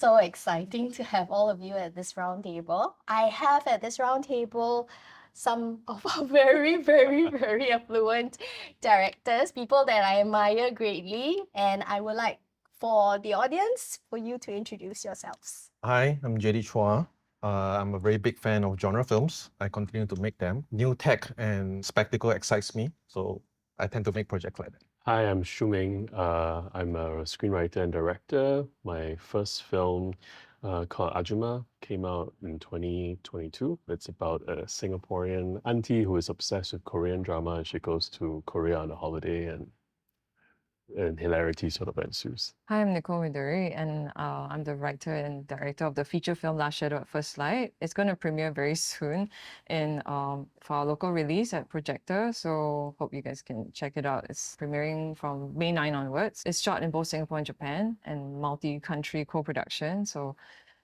So exciting to have all of you at this round table. I have at this round table some of our very affluent directors, people that I admire greatly, and I would like for the audience for you to introduce yourselves. Hi, I'm JD Chua. I'm a very big fan of genre films. I continue to make them. New tech and spectacle excites me, so I tend to make projects like that. Hi, I'm Shuming. I'm a screenwriter and director. My first film called Ajuma came out in 2022. It's about a Singaporean auntie who is obsessed with Korean drama and she goes to Korea on a holiday and hilarity sort of ensues. Hi, I'm Nicole Midori, and I'm the writer and director of the feature film Last Shadow at First Light. It's going to premiere very soon for our local release at Projector, so hope you guys can check it out. It's premiering from May 9 onwards. It's shot in both Singapore and Japan and multi-country co-production, so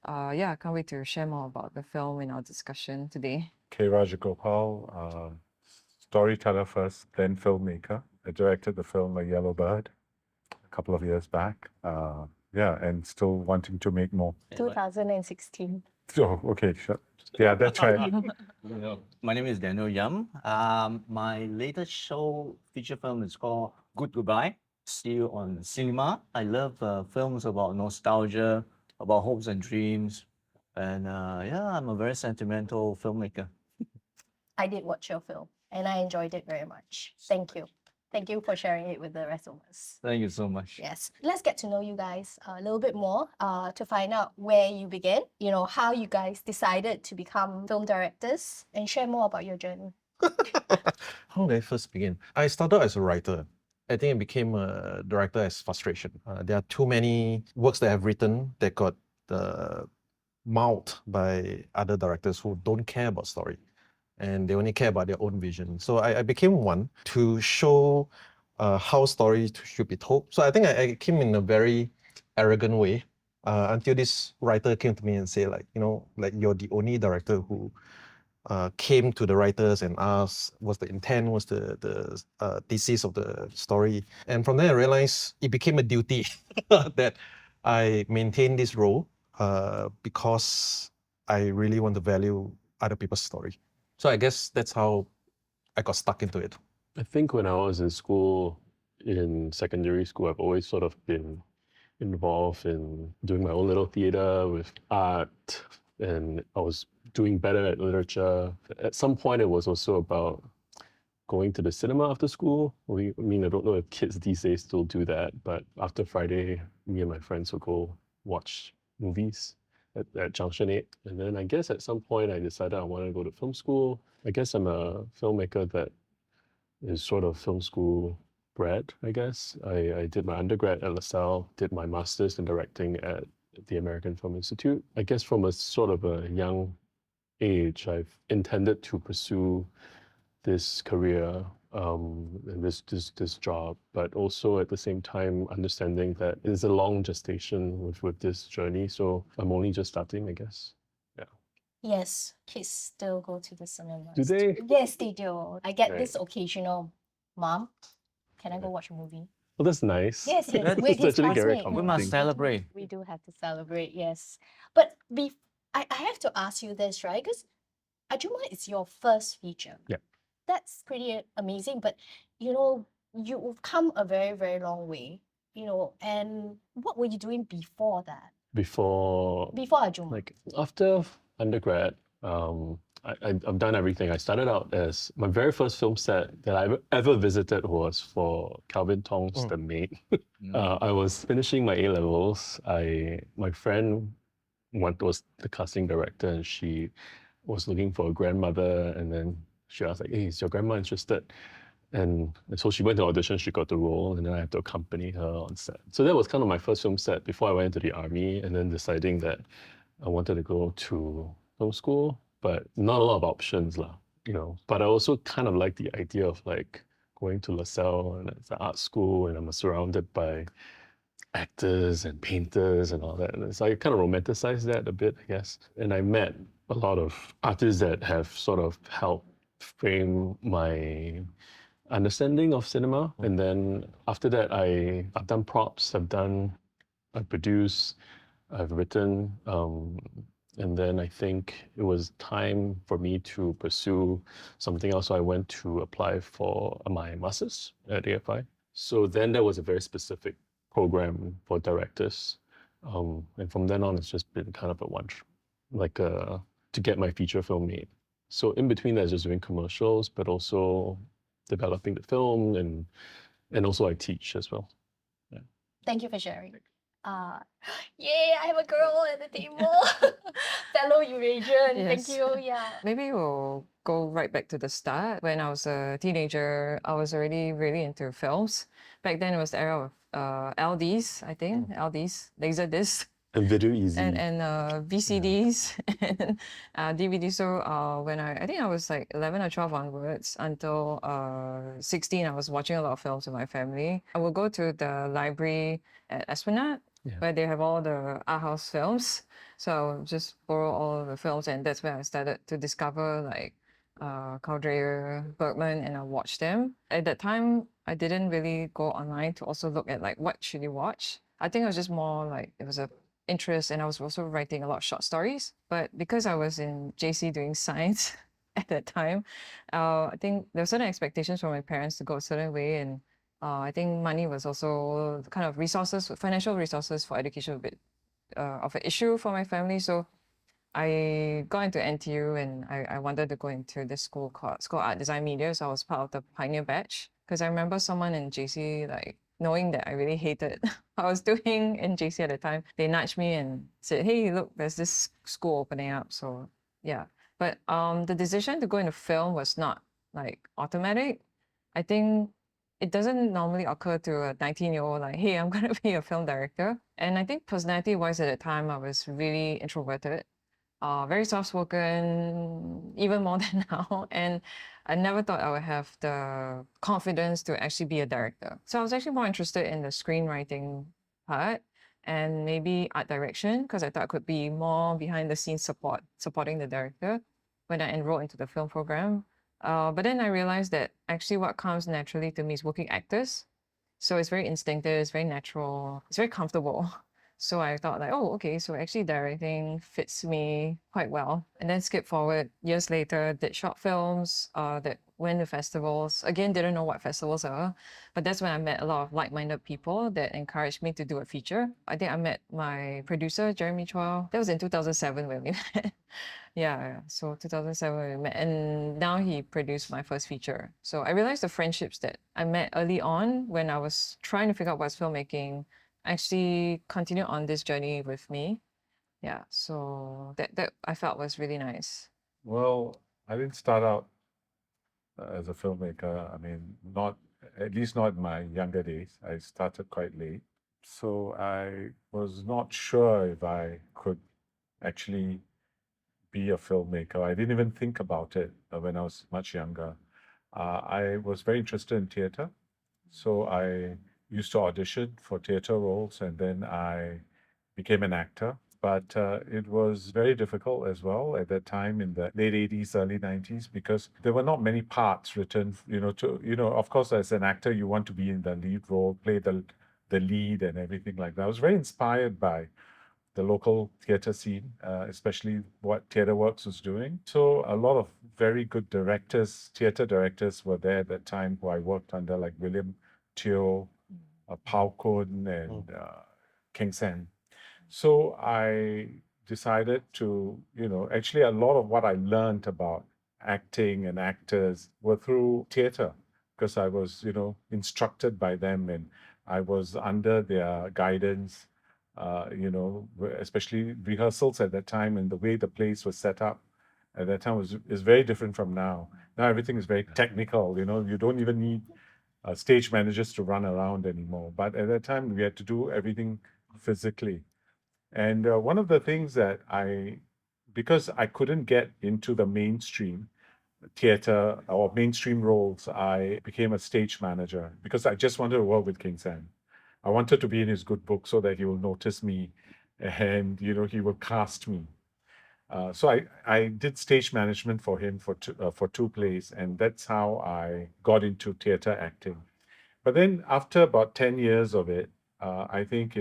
yeah, I can't wait to share more about the film in our discussion today. Rajagopal, storyteller first, then filmmaker. I directed the film A Yellow Bird a couple of years back. Yeah, and still wanting to make more. 2016. Oh, okay, sure. Yeah, that's right. My name is Daniel Yam. My latest feature film is called Good Goodbye, still on cinema. I love films about nostalgia, about hopes and dreams. And yeah, I'm a very sentimental filmmaker. I did watch your film and I enjoyed it very much. Thank you. Thank you for sharing it with the rest of us. Thank you so much. Yes, let's get to know you guys a little bit more to find out where you began, how you guys decided to become film directors and share more about your journey. How did I first begin? I started as a writer. I think I became a director as frustration. There are too many works that I've written that got mouthed by other directors who don't care about story, and they only care about their own vision. So I became one to show how stories should be told. So I think I came in a very arrogant way until this writer came to me and said, like you're the only director who came to the writers and asked what's the intent, what's the thesis of the story. And from there I realized it became a duty that I maintain this role because I really want to value other people's story. So I guess that's how I got stuck into it. I think when I was in school, in secondary school, I've always sort of been involved in doing my own little theater with art, and I was doing better at literature. At some point, it was also about going to the cinema after school. I don't know if kids these days still do that, but after Friday, me and my friends would go watch movies at Junction 8. And then I guess at some point I decided I wanted to go to film school. I guess I'm a filmmaker that is sort of film school bred, I guess. I did my undergrad at LaSalle, did my master's in directing at the American Film Institute. I guess from a sort of a young age, I've intended to pursue this career and this job, but also at the same time understanding that it's a long gestation with this journey. So I'm only just starting, I guess. Yeah. Yes, kids still go to the cinema. Do they? Yes, they do. I get Right. this occasional, Mom, can I go watch a movie? Well, that's nice. Yes, yes, That's with his actually very classmate. We must comforting. celebrate. We do have to celebrate, yes. But I have to ask you this, right? Because Ajuma is your first feature. Yeah. That's pretty amazing, but you've come a very long way, and what were you doing before that? Before Ajuma? like after undergrad, I've done everything. I started out as my very first film set that I ever visited was for Calvin Tong's The Maid. I was finishing my A-levels. My friend was the casting director, and she was looking for a grandmother, and then she asked like, "Hey, is your grandma interested?" And so she went to audition, she got the role, and then I had to accompany her on set. So that was kind of my first film set before I went into the army, and then deciding that I wanted to go to film school, but not a lot of options lah, But I also kind of like the idea of like going to LaSalle and it's an art school, and I'm surrounded by actors and painters and all that. And so I kind of romanticized that a bit, I guess. And I met a lot of artists that have sort of helped frame my understanding of cinema. And then after that, I've done props, I produce, I've written, and then I think it was time for me to pursue something else. So I went to apply for my master's at AFI. So then there was a very specific program for directors. And from then on, it's just been kind of a one, like to get my feature film made. So in between that, just doing commercials, but also developing the film and also I teach as well. Thank you for sharing. Yay, I have a girl at the table. Fellow Eurasian. Thank Yes. you. Yeah. Maybe we'll go right back to the start. When I was a teenager, I was already really into films. Back then, it was the era of LDs, I think, LDs, laser discs, And Video Easy. and VCDs and DVDs. So when I think I was like 11 or 12 onwards until 16, I was watching a lot of films with my family. I would go to the library at Esplanade, where they have all the art house films. So I would just borrow all of the films, and that's where I started to discover like Carl Dreyer, Bergman, and I watched them. At that time, I didn't really go online to also look at like what should you watch. I think it was just more like it was a interest, and I was also writing a lot of short stories. But because I was in JC doing science at that time, I think there were certain expectations from my parents to go a certain way, and I think money was also kind of resources, financial resources for education, a bit of an issue for my family. So I got into NTU, and I wanted to go into this school called School of Art Design Media. So I was part of the pioneer batch, because I remember someone in JC like knowing that I really hated what I was doing in JC at the time. They nudged me and said, "Hey, look, there's this school opening up." So yeah, but the decision to go into film was not like automatic. I think it doesn't normally occur to a 19-year-old like, "Hey, I'm gonna be a film director." And I think personality-wise at the time, I was really introverted, very soft-spoken, even more than now. And I never thought I would have the confidence to actually be a director. So I was actually more interested in the screenwriting part and maybe art direction, because I thought I could be more behind the scenes supporting the director when I enrolled into the film program. But then I realized that actually what comes naturally to me is working actors. So it's very instinctive, it's very natural, it's very comfortable. So I thought like, oh, okay, so actually directing fits me quite well. And then skip forward years later, did short films that went to festivals. Again, didn't know what festivals are, but that's when I met a lot of like-minded people that encouraged me to do a feature. I think I met my producer, Jeremy Chua. That was in 2007 when we met. Yeah, so 2007 we met, and now he produced my first feature. So I realized the friendships that I met early on when I was trying to figure out what's filmmaking actually continue on this journey with me. Yeah, so that I felt was really nice. Well, I didn't start out as a filmmaker. I mean, not at least not in my younger days. I started quite late. So I was not sure if I could actually be a filmmaker. I didn't even think about it when I was much younger. I was very interested in theater. So I used to audition for theater roles, and then I became an actor. But it was very difficult as well at that time in the late 80s, early 90s, because there were not many parts written, of course, as an actor, you want to be in the lead role, play the lead and everything like that. I was very inspired by the local theater scene, especially what Theatre Works was doing. So a lot of very good directors, theater directors were there at that time who I worked under, like William Teo, Pao Kun, and King Sen. So I decided to, actually a lot of what I learned about acting and actors were through theater, because I was, instructed by them, and I was under their guidance, especially rehearsals at that time, and the way the plays were set up at that time is very different from now. Now everything is very technical, you don't even need stage managers to run around anymore. But at that time, we had to do everything physically. And one of the things that because I couldn't get into the mainstream theater or mainstream roles, I became a stage manager because I just wanted to work with King San. I wanted to be in his good book so that he will notice me and, he will cast me. So I did stage management for him for two plays, and that's how I got into theater acting. But then after about 10 years of it, I think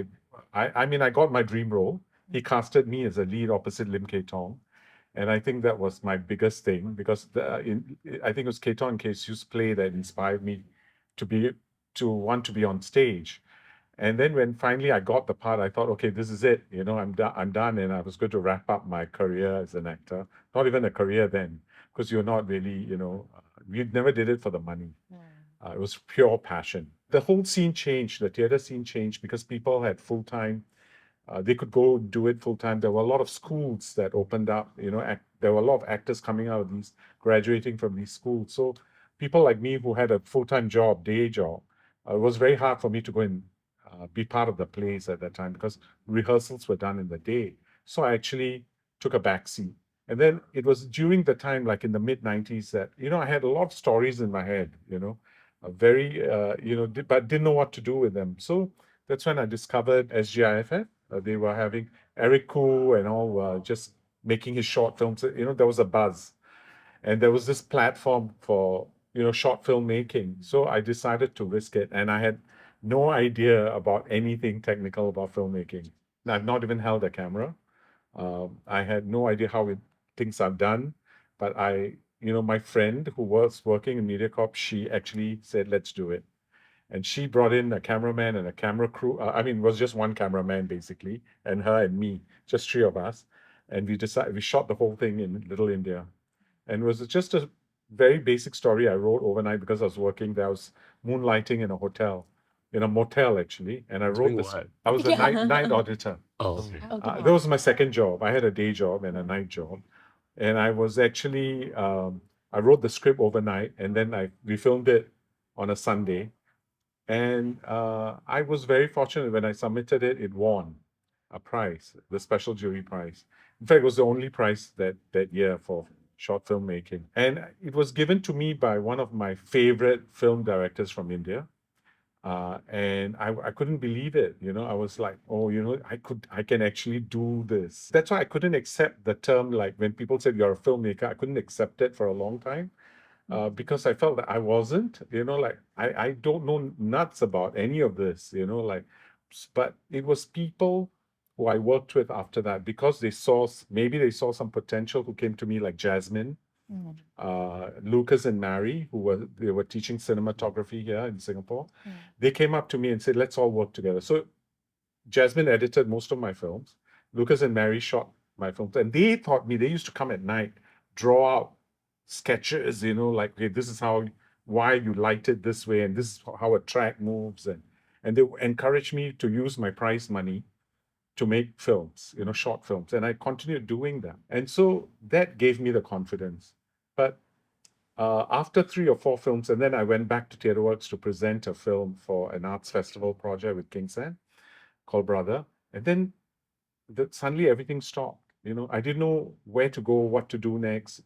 I mean, I got my dream role, he casted me as a lead opposite Lim Kay Tong. And I think that was my biggest thing because I think it was Kay Tong and Kay Siu's play that inspired me to want to be on stage. And then when finally I got the part, I thought, okay, this is it. I'm done. I'm done, and I was going to wrap up my career as an actor. Not even a career then, because you're not really, we never did it for the money. It was pure passion. The whole scene changed. The theater scene changed because people had full time. They could go do it full time. There were a lot of schools that opened up. There were a lot of actors coming out of these, graduating from these schools. So people like me who had a full time job, day job, it was very hard for me to go and be part of the plays at that time because rehearsals were done in the day. So I actually took a back seat. And then it was during the time, like in the mid 90s, that, I had a lot of stories in my head, but didn't know what to do with them. So that's when I discovered SGIFF. They were having Eric Koo and all just making his short films. There was a buzz. And there was this platform for, short filmmaking. So I decided to risk it. And I had no idea about anything technical about filmmaking. I've not even held a camera. I had no idea how things are done. But my friend who was working in MediaCorp, she actually said, let's do it. And she brought in a cameraman and a camera crew. It was just one cameraman basically, and her and me, just three of us. And we shot the whole thing in Little India. And it was just a very basic story I wrote overnight because I was working there. I was moonlighting in a hotel, in a motel actually. And I wrote Doing this. what? I was a Yeah. night auditor. Oh, okay. Okay. That was my second job. I had a day job and a night job. And I was actually, I wrote the script overnight and then we filmed it on a Sunday. And I was very fortunate when I submitted it, it won a prize, the special jury prize. In fact, it was the only prize that year for short filmmaking. And it was given to me by one of my favorite film directors from India. And I couldn't believe it. I was like, oh, I can actually do this. That's why I couldn't accept the term, like when people said you're a filmmaker, I couldn't accept it for a long time. Because I felt that I wasn't, like I don't know nuts about any of this, but it was people who I worked with after that because maybe they saw some potential who came to me like Jasmine, Lucas and Mary, they were teaching cinematography here in Singapore. They came up to me and said, let's all work together. So Jasmine edited most of my films. Lucas and Mary shot my films, and they used to come at night, draw out sketches, like, okay, this is why you light it this way, and this is how a track moves, and they encouraged me to use my prize money to make films, short films, and I continued doing that, and so that gave me the confidence. But after 3 or 4 films, and then I went back to TheatreWorks to present a film for an arts festival project with King San called Brother, and then suddenly everything stopped. I didn't know where to go, what to do next.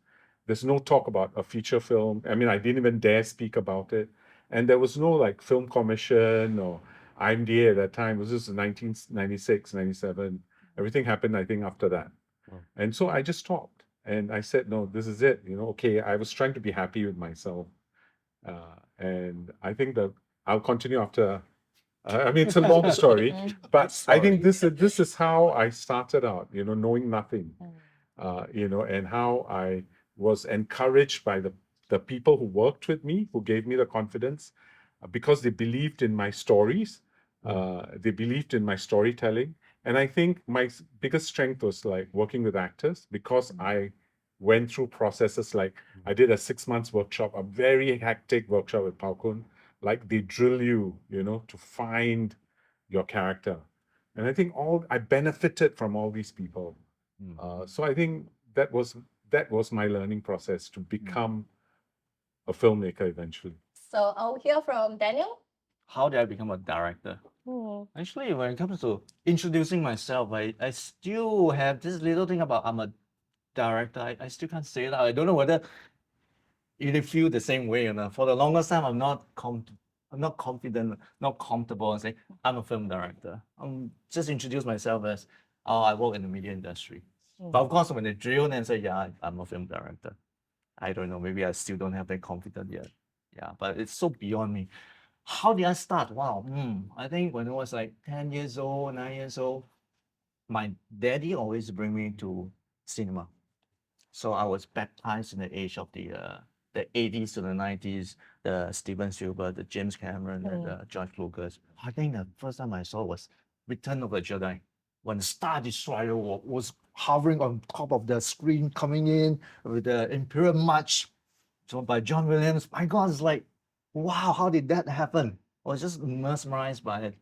There's no talk about a feature film. I didn't even dare speak about it. And there was no like film commission or IMDA at that time. It was just 1996, 97. Everything happened, I think, after that. Wow. And so I just stopped. And I said, no, this is it. Okay, I was trying to be happy with myself. And I think that I'll continue after. It's a long story, but I think this is how I started out, knowing nothing, and how I was encouraged by the people who worked with me, who gave me the confidence, because they believed in my stories, they believed in my storytelling, and I think my biggest strength was like working with actors because I went through processes like I did a 6 months workshop, a very hectic workshop with Pao Kun. Like they drill you, to find your character. And I think I benefited from all these people. So I think that was my learning process to become a filmmaker eventually. So I'll hear from Daniel. How did I become a director? Actually, when it comes to introducing myself, I still have this little thing about I'm a director. I still can't say that. I don't know whether you feel the same way or not. For the longest time, I'm not confident, not comfortable and say I'm a film director. I'm just introduce myself as, oh, I work in the media industry. But of course, when they drill and say, yeah, I'm a film director, I don't know, maybe I still don't have that confidence yet. Yeah, but it's so beyond me. How did I start? Wow. I think when I was like 10 years old, 9 years old, my daddy always bring me to cinema. So I was baptized in the age of the 80s to the 90s, the Steven Spielberg, the James Cameron, and the George Lucas. I think the first time I saw was Return of the Jedi, when the Star Destroyer was hovering on top of the screen, coming in with the Imperial March, so by John Williams. My God, it's like, wow, how did that happen? I was just mesmerized by it.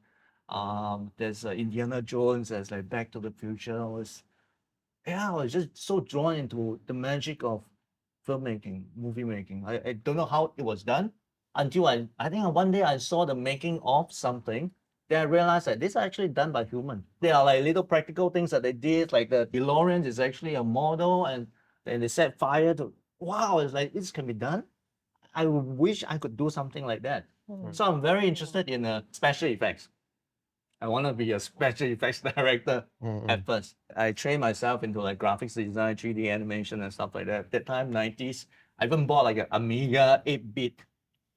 There's Indiana Jones, there's like Back to the Future. I was just so drawn into the magic of filmmaking, movie making. I don't know how it was done until I think one day I saw the making of something. Then I realized that this is actually done by human. There are like little practical things that they did, like the DeLorean is actually a model, and then they set fire to. Wow, it's like this can be done. I wish I could do something like that. So I'm very interested in special effects. I want to be a special effects director at first. I trained myself into like graphics design, 3D animation and stuff like that. That time, 90s, I even bought like an Amiga 8-bit,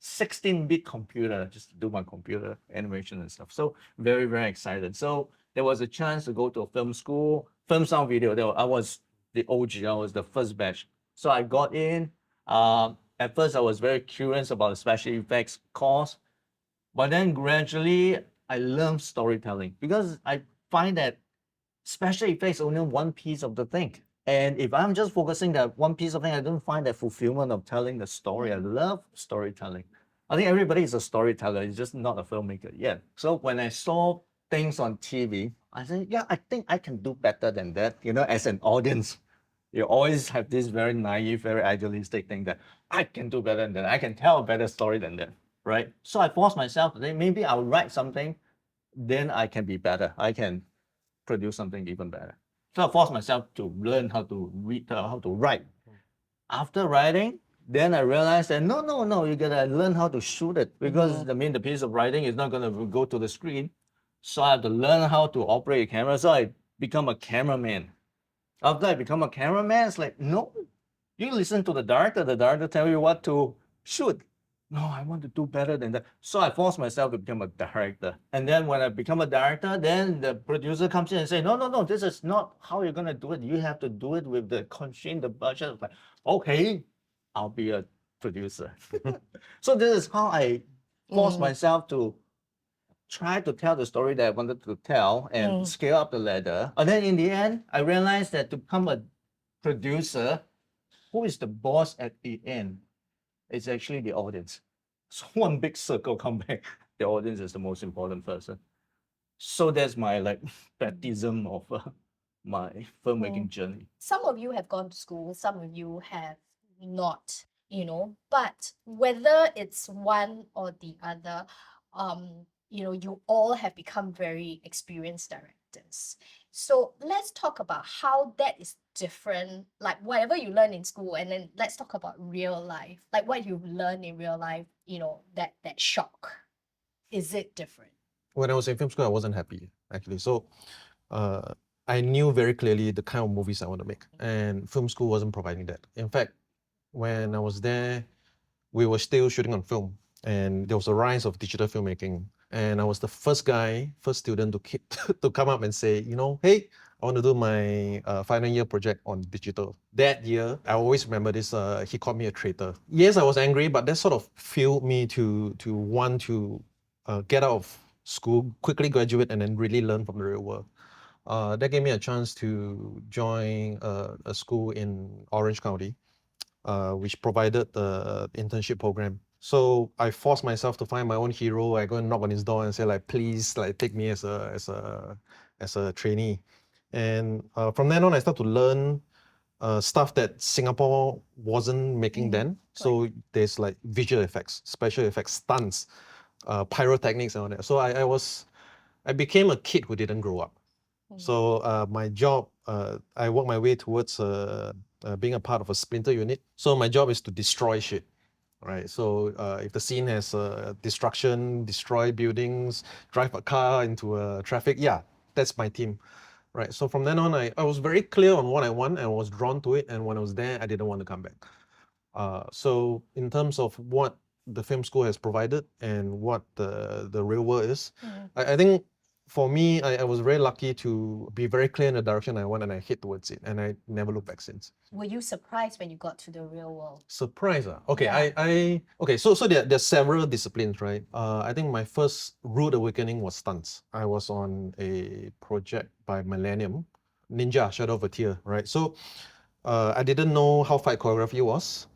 16-bit computer just to do my computer animation and stuff. So very, very excited. So there was a chance to go to a film school, film sound video. I was the OG, I was the first batch. So I got in. At first, I was very curious about the special effects course. But then gradually, I learned storytelling because I find that special effects is only one piece of the thing. And if I'm just focusing that one piece of thing, I don't find that fulfillment of telling the story. I love storytelling. I think everybody is a storyteller. It's just not a filmmaker yet. So when I saw things on TV, I said, yeah, I think I can do better than that. You know, as an audience, you always have this very naive, very idealistic thing that I can do better than that. I can tell a better story than that, right? So I forced myself to think maybe I'll write something, then I can be better. I can produce something even better. So I forced myself to learn how to read, how to write. After writing, then I realized that no, you gotta learn how to shoot it because the piece of writing is not gonna go to the screen. So I have to learn how to operate a camera. So I become a cameraman. After I become a cameraman, it's like, no, you listen to the director tell you what to shoot. No, I want to do better than that. So I forced myself to become a director. And then when I become a director, then the producer comes in and say, no, this is not how you're gonna do it. You have to do it with the constraint, the budget. Like, okay, I'll be a producer. So this is how I forced myself to try to tell the story that I wanted to tell and scale up the ladder. And then in the end, I realized that to become a producer, who is the boss at the end? It's actually the audience. So one big circle come back. The audience is the most important person. So that's my like baptism of my filmmaking journey. Some of you have gone to school, some of you have not, but whether it's one or the other, you all have become very experienced directors. So let's talk about how that is different, like whatever you learn in school, and then let's talk about real life, like what you've learned in real life, that shock. Is it different? When I was in film school, I wasn't happy actually. So I knew very clearly the kind of movies I want to make, and film school wasn't providing that. In fact, when I was there, we were still shooting on film, and there was a rise of digital filmmaking. And I was the first student to come up and say, hey, I want to do my final year project on digital. That year, I always remember this, he called me a traitor. Yes, I was angry, but that sort of fueled me to want to get out of school, quickly graduate, and then really learn from the real world. That gave me a chance to join a school in Orange County, which provided the internship program. So I forced myself to find my own hero. I go and knock on his door and say, like, please, like, take me as a trainee. And from then on, I started to learn stuff that Singapore wasn't making then. So there's like visual effects, special effects, stunts, pyrotechnics and all that. So I became a kid who didn't grow up. So my job, I worked my way towards being a part of a splinter unit. So my job is to destroy shit, right? So if the scene has destruction, destroy buildings, drive a car into traffic, yeah, that's my team, right? So from then on, I was very clear on what I want and was drawn to it. And when I was there, I didn't want to come back. So in terms of what the film school has provided and what the real world is, I think for me, I was very lucky to be very clear in the direction I want and I hit towards it. And I never looked back since. Were you surprised when you got to the real world? Surprise. Okay, Yeah. okay, so there are several disciplines, right? I think my first rude awakening was stunts. I was on a project by Millennium, Ninja Shadow of a Tear, right? So I didn't know how fight choreography was.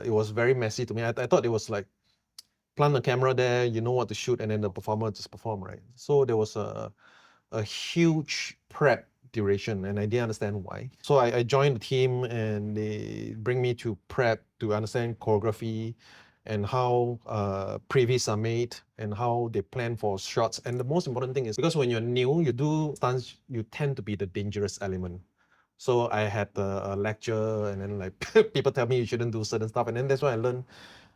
It was very messy to me. I thought it was like plant the camera there, you know what to shoot, and then the performer just perform, right? So there was a huge prep duration, and I didn't understand why. So I joined the team, and they bring me to prep to understand choreography and how previs are made and how they plan for shots. And the most important thing is because when you're new, you do stunts, you tend to be the dangerous element. So I had a lecture, and then like people tell me you shouldn't do certain stuff, and then that's why I learned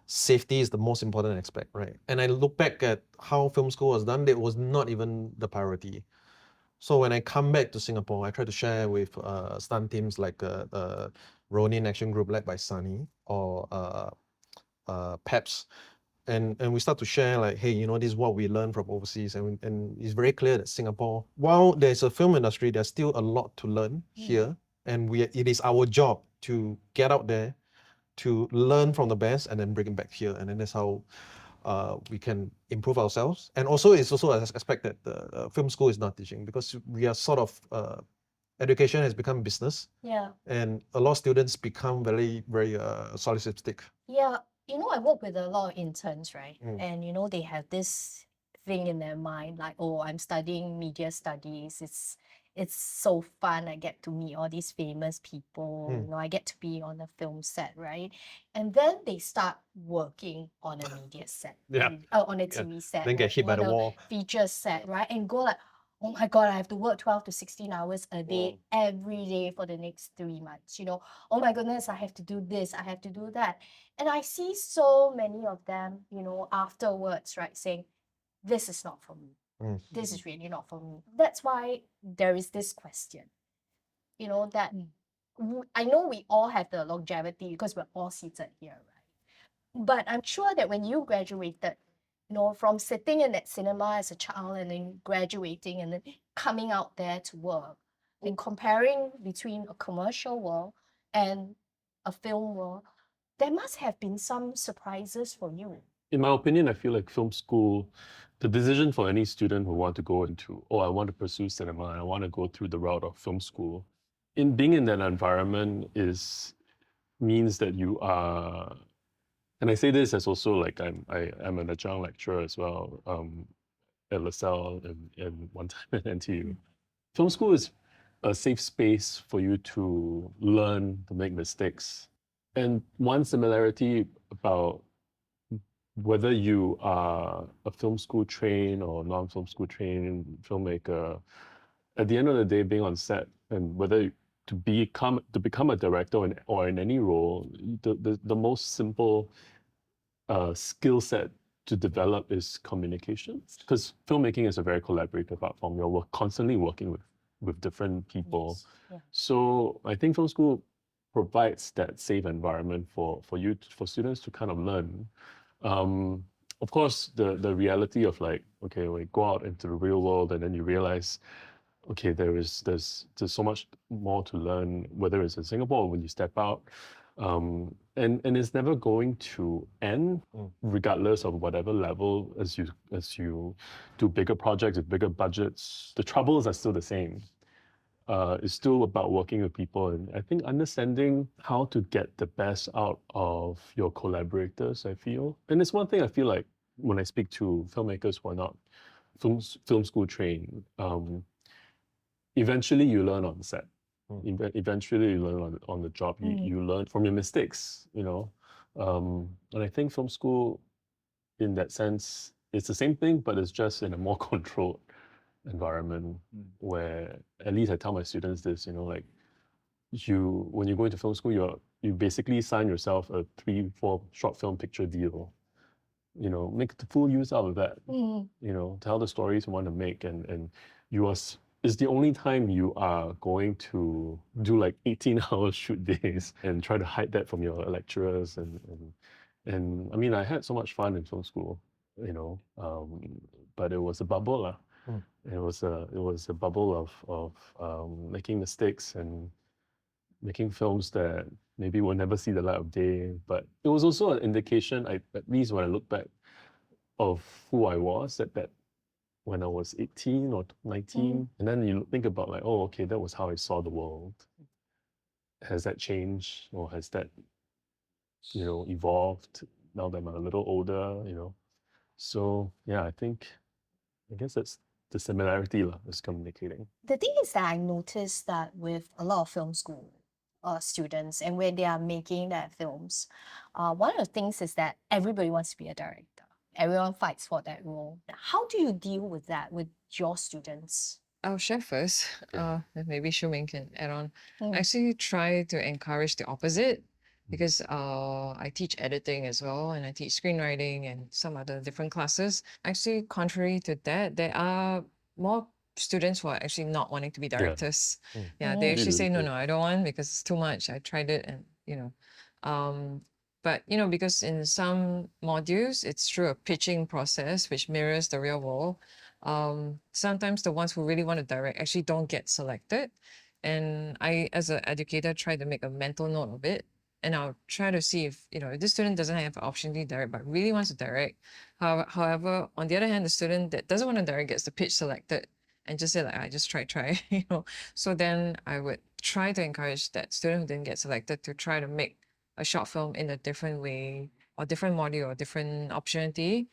safety is the most important aspect, right? And I look back at how film school was done, it was not even the priority. So when I come back to Singapore, I try to share with stunt teams like Ronin Action Group led by Sunny or PEPS. And we start to share like, hey, you know, this is what we learned from overseas. And it's very clear that Singapore, while there's a film industry, there's still a lot to learn here. And it is our job to get out there, to learn from the best and then bring it back here. And then that's how we can improve ourselves. And also it's also an aspect that the film school is not teaching, because we are sort of, education has become business. Yeah. And a lot of students become very, very solipsistic. Yeah. You know, I work with a lot of interns, right? And, you know, they have this thing in their mind like, oh, I'm studying media studies. It's so fun. I get to meet all these famous people. You know, I get to be on a film set, right? And then they start working on a media set. Yeah. On a TV set. Then get hit by on the a wall. feature set, right? And go like, oh my God, I have to work 12 to 16 hours a day, every day for the next 3 months. You know, oh my goodness, I have to do this, I have to do that. And I see so many of them, you know, afterwards, right, saying, this is not for me. This is really not for me. That's why there is this question, you know, that I know we all have the longevity because we're all seated here, right? But I'm sure that when you graduated, you know, from sitting in that cinema as a child and then graduating and then coming out there to work and comparing between a commercial world and a film world, there must have been some surprises for you. In my opinion, I feel like film school, the decision for any student who want to go into, oh, I want to pursue cinema, and I want to go through the route of film school, in being in that environment means that you are, and I say this as also like I'm an adjunct lecturer as well at LaSalle and one time at NTU. Film school is a safe space for you to learn, to make mistakes. And one similarity about whether you are a film school trained or non-film school trained filmmaker, at the end of the day, being on set and whether to become a director or in any role, the most simple skill set to develop is communication. Because filmmaking is a very collaborative art form. You're constantly working with different people. Yes. Yeah. So I think film school provides that safe environment for students to kind of learn. Of course, the reality of like, okay, we go out into the real world and then you realize, okay, there's so much more to learn, whether it's in Singapore or when you step out. And it's never going to end, regardless of whatever level as you do bigger projects with bigger budgets. The troubles are still the same. It's still about working with people, and I think understanding how to get the best out of your collaborators, I feel. And it's one thing I feel like when I speak to filmmakers who are not film school trained, eventually you learn on set. Eventually you learn on the job. You learn from your mistakes, you know. And I think film school, in that sense, it's the same thing, but it's just in a more controlled environment where, at least I tell my students this, you know, like when you go into film school, you basically sign yourself a 3-4 short film picture deal. You know, make the full use out of that. You know, tell the stories you want to make, and it's the only time you are going to do like 18-hour shoot days and try to hide that from your lecturers and I mean, I had so much fun in film school, you know, but it was a bubble lah. Mm. It was a bubble of making mistakes and making films that maybe will never see the light of day. But it was also an indication, at least when I look back, of who I was at that when I was 18 or 19. And then you think about like, oh, okay, that was how I saw the world. Has that changed or has that, evolved now that I'm a little older? So yeah, I guess that's the similarity lah, is communicating. The thing is that I noticed that with a lot of film school students and when they are making their films, one of the things is that everybody wants to be a director. Everyone fights for that role. How do you deal with that with your students? I'll share first. Okay. Then maybe Shuming can add on. Mm. I actually try to encourage the opposite because I teach editing as well and I teach screenwriting and some other different classes. Actually, contrary to that, there are more students who are actually not wanting to be directors. Mm. Yeah, they Mm. actually say, no, Really? no, I don't want because it's too much. I tried it and, but because in some modules, it's through a pitching process, which mirrors the real world. Sometimes the ones who really want to direct actually don't get selected. And I, as an educator, try to make a mental note of it. And I'll try to see if this student doesn't have an opportunity to direct, but really wants to direct. However, on the other hand, the student that doesn't want to direct gets the pitch selected and just say like, I just try. So then I would try to encourage that student who didn't get selected to try to make a short film in a different way or different module or different opportunity,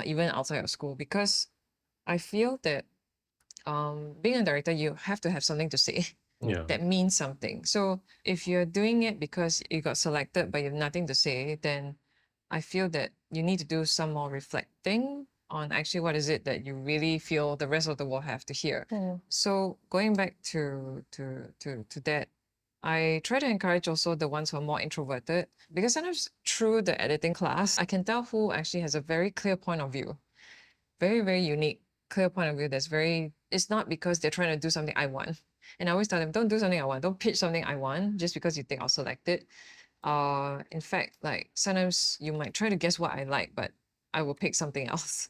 even outside of school, because I feel that being a director, you have to have something to say Yeah. that means something. So if you're doing it because you got selected but you have nothing to say, then I feel that you need to do some more reflecting on actually what is it that you really feel the rest of the world have to hear. Mm. So going back to that, I try to encourage also the ones who are more introverted because sometimes through the editing class, I can tell who actually has a very clear point of view, very, very unique, clear point of view that's it's not because they're trying to do something I want. And I always tell them, don't do something I want, don't pitch something I want just because you think I'll select it. In fact, like sometimes you might try to guess what I like, but I will pick something else.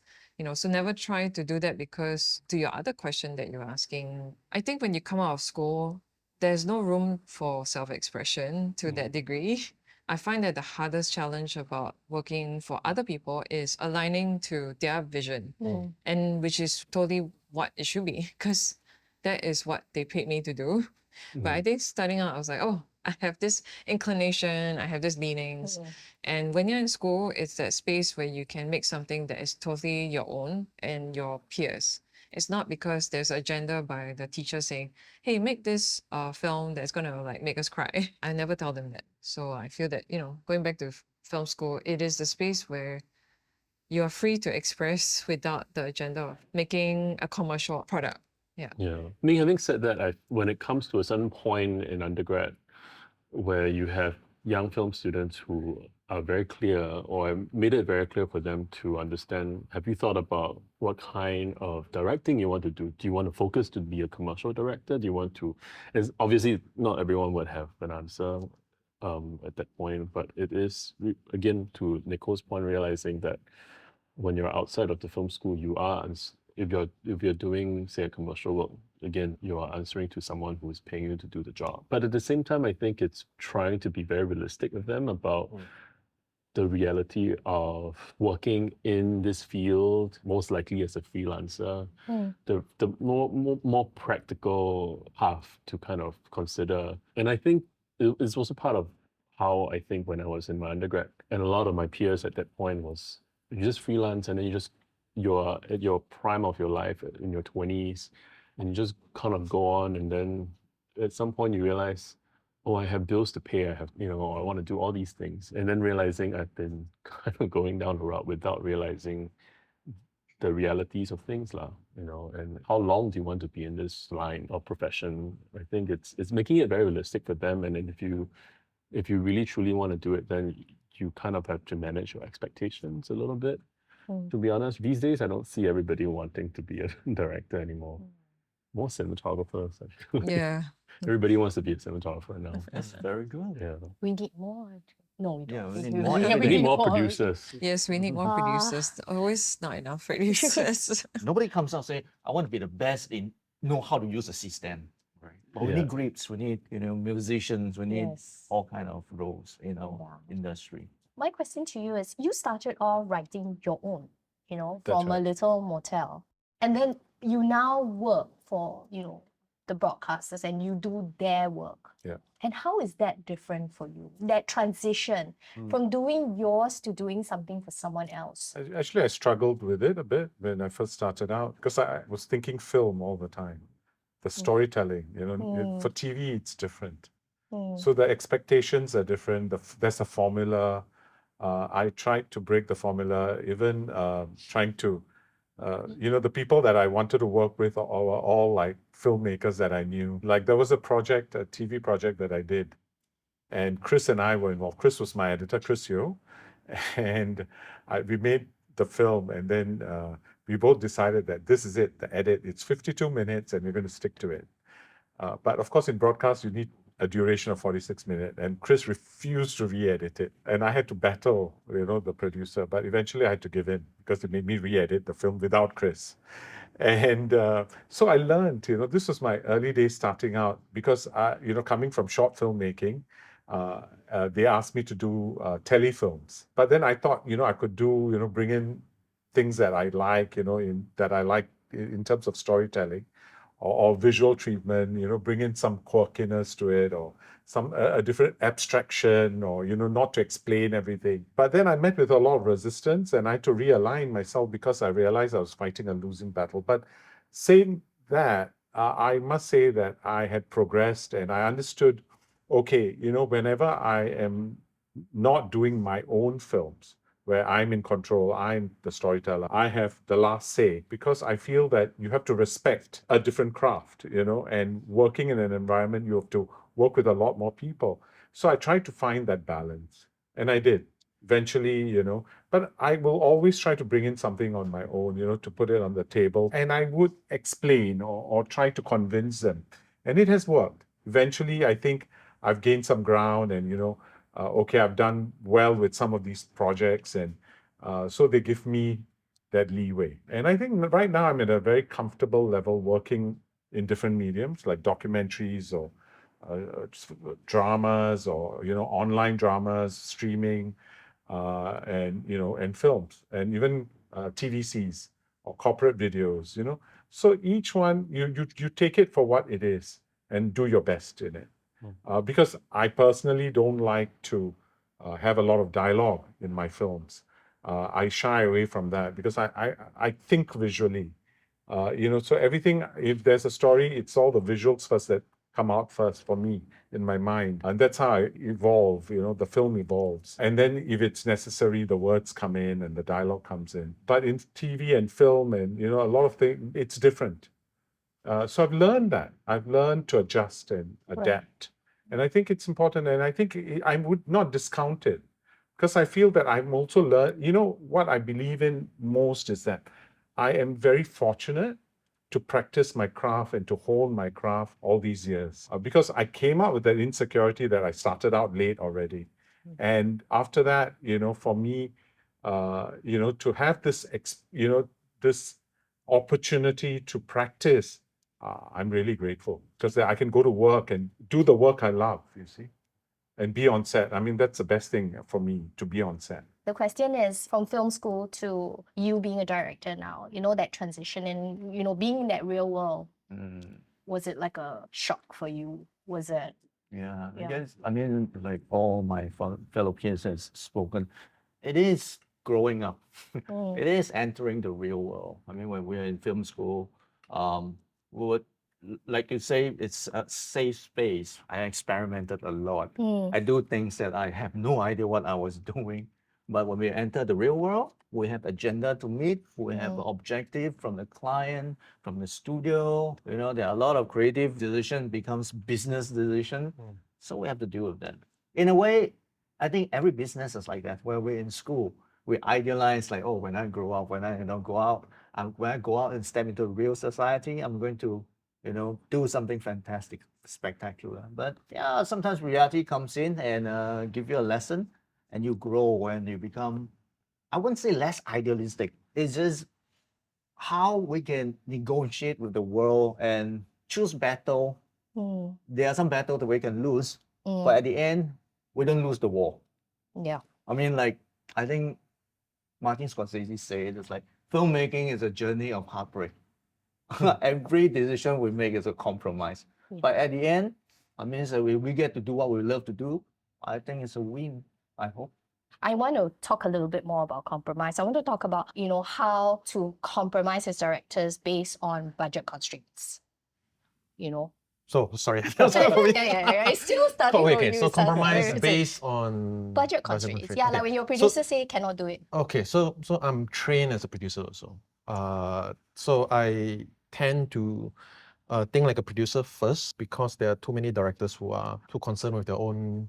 So never try to do that because to your other question that you're asking, I think when you come out of school, there's no room for self-expression to that degree. I find that the hardest challenge about working for other people is aligning to their vision, Mm. and which is totally what it should be because that is what they paid me to do. But I think starting out, I was like, oh, I have this inclination, I have these leanings. Mm. And when you're in school, it's that space where you can make something that is totally your own and your peers. It's not because there's an agenda by the teacher saying, hey, make this film that's going to like make us cry. I never tell them that. So I feel that, going back to film school, it is the space where you are free to express without the agenda of making a commercial product. Yeah. Yeah. I mean, having said that, when it comes to a certain point in undergrad where you have young film students who are very clear or have made it very clear for them to understand, have you thought about what kind of directing you want to do? Do you want to focus to be a commercial director? Do you want to, it's obviously not everyone would have an answer at that point, but it is, again, to Nicole's point, realizing that when you're outside of the film school, you are, if you're doing, say, a commercial work, again, you are answering to someone who is paying you to do the job. But at the same time, I think it's trying to be very realistic with them about the reality of working in this field, most likely as a freelancer, Mm. the more practical path to kind of consider. And I think it's also part of how I think when I was in my undergrad, and a lot of my peers at that point was, you just freelance and then you're at your prime of your life in your 20s, and you just kind of go on, and then at some point you realize, oh, I have bills to pay, I want to do all these things, and then realizing I've been kind of going down the route without realizing the realities of things and how long do you want to be in this line of profession. I think it's making it very realistic for them, and then if you really truly want to do it, then you kind of have to manage your expectations a little bit. Mm. To be honest, these days I don't see everybody wanting to be a director anymore. More cinematographers, I feel. Yeah. Everybody wants to be a cinematographer now. That's very good. Yeah. We need more. No, we Yeah, don't. we need We more really- We evidence. need more more. producers. Yes, we need more Ah. producers. Always not enough producers. Nobody comes out saying, I want to be the best in know how to use a C-stand. Right. But we Yeah. need grips, we need, musicians, we need Yes. all kind of roles in our Yeah. industry. My question to you is, you started off writing your own, That's from a right. little motel. And then you now work for, the broadcasters and you do their work. Yeah. And how is that different for you? That transition from doing yours to doing something for someone else. Actually, I struggled with it a bit when I first started out because I was thinking film all the time. The storytelling, for TV, it's different. So the expectations are different. There's a formula. I tried to break the formula, even trying to, the people that I wanted to work with were all like filmmakers that I knew. Like there was a TV project that I did, and Chris and I were involved. Chris was my editor, Chris Yo, and we made the film, and then we both decided that this is it, the edit. It's 52 minutes, and we're going to stick to it. But of course, in broadcast, you need a duration of 46 minutes, and Chris refused to re-edit it, and I had to battle, the producer. But eventually, I had to give in because it made me re-edit the film without Chris. And so I learned, this was my early days starting out because, coming from short filmmaking, they asked me to do telefilms. But then I thought, I could do, bring in things that I like, in terms of storytelling or visual treatment, bring in some quirkiness to it or some a different abstraction or, not to explain everything. But then I met with a lot of resistance and I had to realign myself because I realized I was fighting a losing battle. But saying that, I must say that I had progressed and I understood, okay, whenever I am not doing my own films, where I'm in control, I'm the storyteller, I have the last say, because I feel that you have to respect a different craft, and working in an environment, you have to work with a lot more people. So I tried to find that balance, and I did eventually, but I will always try to bring in something on my own, to put it on the table, and I would explain or try to convince them, and it has worked. Eventually, I think I've gained some ground, and okay, I've done well with some of these projects, and so they give me that leeway. And I think right now I'm at a very comfortable level working in different mediums like documentaries or dramas or online dramas, streaming, and films, and even TVCs or corporate videos. So each one you take it for what it is and do your best in it. Because I personally don't like to have a lot of dialogue in my films. I shy away from that because I think visually. So everything, if there's a story, it's all the visuals first that come out first for me in my mind. And that's how I evolve, the film evolves. And then if it's necessary, the words come in and the dialogue comes in. But in TV and film and, a lot of things, it's different. So I've learned that. I've learned to adjust and adapt. And I think it's important. And I think I would not discount it because I feel that I'm also learned. What I believe in most is that I am very fortunate to practice my craft and to hone my craft all these years because I came out with that insecurity that I started out late already. And after that, for me, to have this, this opportunity to practice, I'm really grateful because I can go to work and do the work I love, you see, and be on set. I mean, that's the best thing for me, to be on set. The question is, from film school to you being a director now, that transition and, being in that real world, was it like a shock for you? Was it? Yeah, I Yeah. guess, like all my fellow peers has spoken, it is growing up. It is entering the real world. When we're in film school, we would, like you say, it's a safe space. I experimented a lot. I do things that I have no idea what I was doing. But when we enter the real world, we have agenda to meet. We have an objective from the client, from the studio. There are a lot of creative decision becomes business decision. So we have to deal with that. In a way, I think every business is like that. Where we're in school, we idealize like, oh, when I grow up, when I go out, when I go out and step into real society, I'm going to do something fantastic, spectacular. But yeah, sometimes reality comes in and give you a lesson. and you grow and you become, I wouldn't say less idealistic. It's just how we can negotiate with the world and choose battle. Mm, There are some battles that we can lose, mm, but at the end, we don't lose the war. yeah. I mean, like, I think Martin Scorsese said it's like filmmaking is a journey of heartbreak. Every decision we make is a compromise. Yeah. But at the end, I mean, so we get to do what we love to do. I think it's a win, I hope. I want to talk a little bit more about compromise. I want to talk about, how to compromise as directors based on budget constraints. So sorry. Yeah. It's still starting Oh, from okay, you. so Start- compromise it's a based on budget constraints. constraint. Yeah, Okay. like when your So- producer say cannot do it. Okay, so I'm trained as a producer also. So I tend to think like a producer first because there are too many directors who are too concerned with their own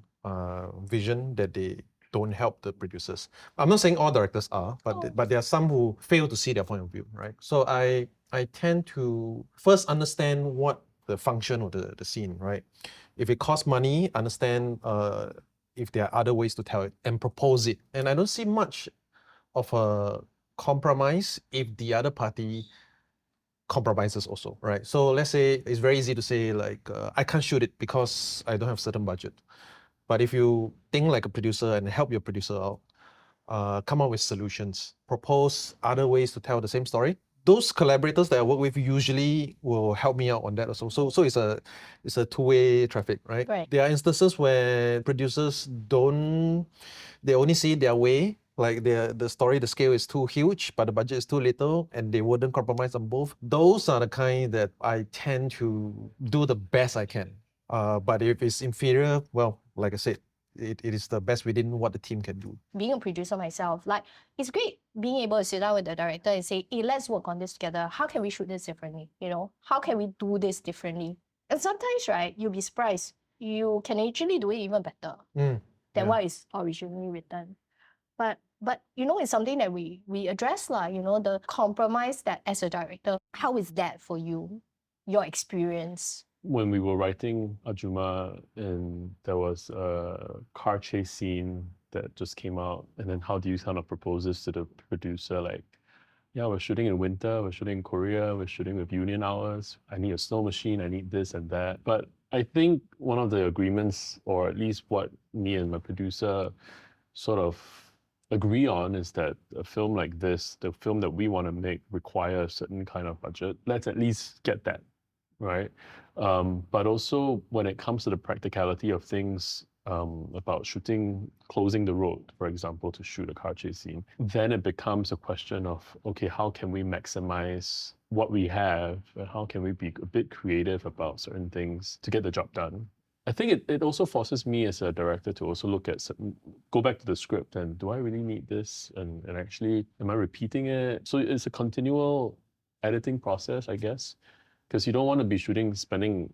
vision that they don't help the producers. I'm not saying all directors are, but there are some who fail to see their point of view, right? So I tend to first understand what the function of the scene, right? If it costs money, understand if there are other ways to tell it and propose it. And I don't see much of a compromise if the other party compromises also, right? So let's say it's very easy to say like, I can't shoot it because I don't have certain budget. But if you think like a producer and help your producer out, come up with solutions, propose other ways to tell the same story. Those collaborators that I work with usually will help me out on that also. So it's a two-way traffic, right? Right. There are instances where producers they only see their way, like the story, the scale is too huge, but the budget is too little, and they wouldn't compromise on both. Those are the kind that I tend to do the best I can. But if it's inferior, well, like I said, it is the best within what the team can do. Being a producer myself, like it's great being able to sit down with the director and say, hey, let's work on this together. How can we shoot this differently? How can we do this differently? And sometimes, right, you'll be surprised. You can actually do it even better than yeah. what is originally written. But it's something that we address, the compromise that as a director, how is that for you, your experience? When we were writing Ajuma and there was a car chase scene that just came out, and then how do you kind of propose this to the producer? Like, yeah, we're shooting in winter, we're shooting in Korea, we're shooting with union hours. I need a snow machine, I need this and that. But I think one of the agreements, or at least what me and my producer sort of agree on, is that a film like this, the film that we want to make, require a certain kind of budget. Let's at least get that, right? But also when it comes to the practicality of things, about shooting, closing the road, for example, to shoot a car chase scene, then it becomes a question of, okay, how can we maximize what we have, and how can we be a bit creative about certain things to get the job done? I think it also forces me as a director to also look at go back to the script and do I really need this? And actually, am I repeating it? So it's a continual editing process, I guess, because you don't want to be spending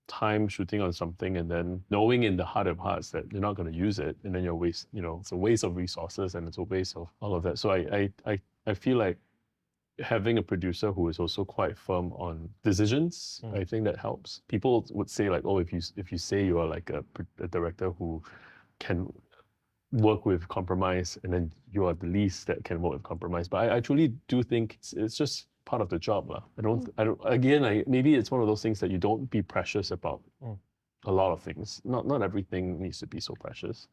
time shooting on something and then knowing in the heart of hearts that you're not going to use it, and then it's a waste of resources and it's a waste of all of that. So I feel like having a producer who is also quite firm on decisions, I think that helps. People would say like, oh, if you say you are like a director who can work with compromise, and then you are the least that can work with compromise. But I truly do think it's just part of the job. Maybe it's one of those things that you don't be precious about a lot of things. Not everything needs to be so precious.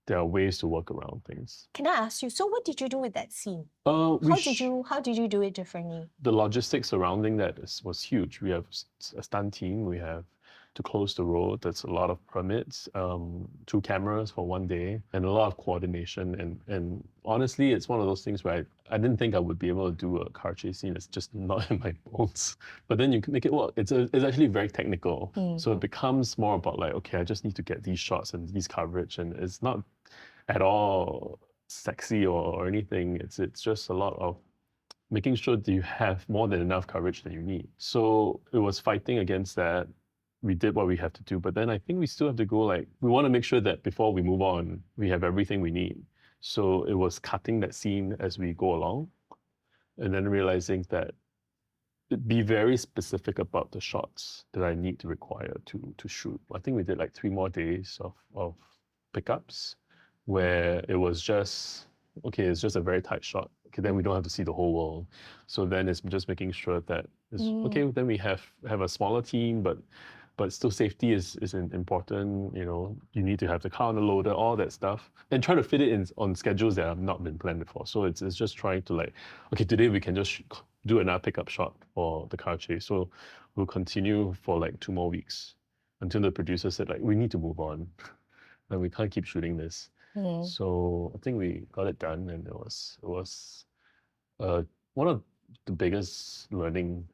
There are ways to work around things. Can I ask you, so what did you do with that scene? How How did you do it differently? The logistics surrounding that was huge. We have a stunt team. We have to close the road. That's a lot of permits, 2 cameras for 1 day, and a lot of coordination. And honestly, it's one of those things where I didn't think I would be able to do a car chase scene. It's just not in my bones. But then you can make it work. It's actually very technical. So it becomes more about like, okay, I just need to get these shots and these coverage, and it's not at all sexy or anything. It's just a lot of making sure that you have more than enough coverage that you need. So it was fighting against that. We did what we have to do, but then I think we still have to go like, we want to make sure that before we move on, we have everything we need. So it was cutting that scene as we go along, and then realizing that be very specific about the shots that I need to require to shoot. I think we did like 3 more days of pickups. where it was just, okay, it's just a very tight shot. Okay, then we don't have to see the whole world. So then it's just making sure that it's okay. Then we have a smaller team, but still safety is important. You know, you need to have the car on the loader, all that stuff, and try to fit it in on schedules that have not been planned before. So it's just trying to like, okay, today we can just do another pickup shot for the car chase. So we'll continue for like 2 more weeks until the producer said like, we need to move on. And we can't keep shooting this. So I think we got it done, and it was one of the biggest learning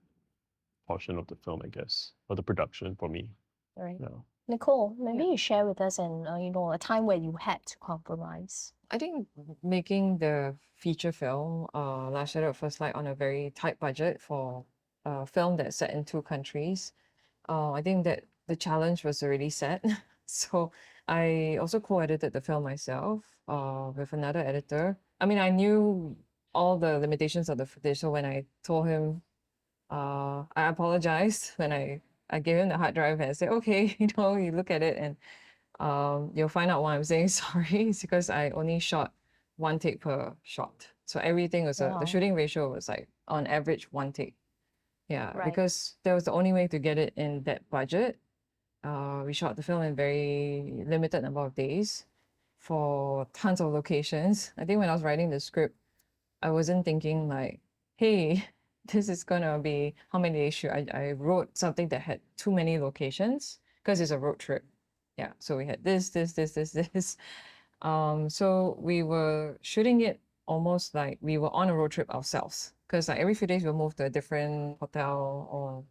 portion of the film, I guess, or the production for me. Right. Yeah. Nicole, maybe you share with us and a time where you had to compromise. I think making the feature film, Last Shadow at First Light, on a very tight budget for a film that's set in 2 countries, I think that the challenge was already set. So I also co-edited the film myself with another editor. I mean, I knew all the limitations of the footage, so when I told him, I apologized when I gave him the hard drive and said, okay, you look at it and you'll find out why I'm saying sorry. It's because I only shot 1 take per shot. So everything was the Wow. shooting ratio was like on average 1 take. Yeah, Right. because that was the only way to get it in that budget. We shot the film in very limited number of days for tons of locations. I think when I was writing the script, I wasn't thinking like, hey, this is gonna be how many days shoot. I wrote something that had too many locations because it's a road trip. Yeah, so we had this. So we were shooting it almost like we were on a road trip ourselves, because like every few days we'll move to a different hotel or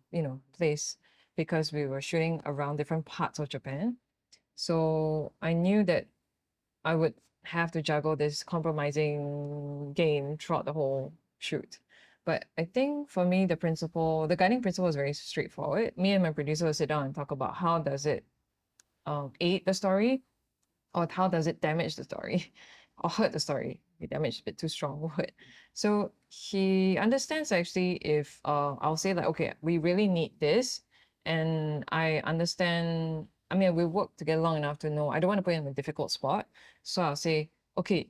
place, because we were shooting around different parts of Japan. So I knew that I would have to juggle this compromising game throughout the whole shoot. But I think for me, the guiding principle is very straightforward. Me and my producer will sit down and talk about how does it aid the story, or how does it damage the story or hurt the story. Damage is a bit too strong word. So he understands actually if I'll say like, okay, we really need this. And I understand, I mean, we worked together long enough to know I don't want to put him in a difficult spot. So I'll say, okay,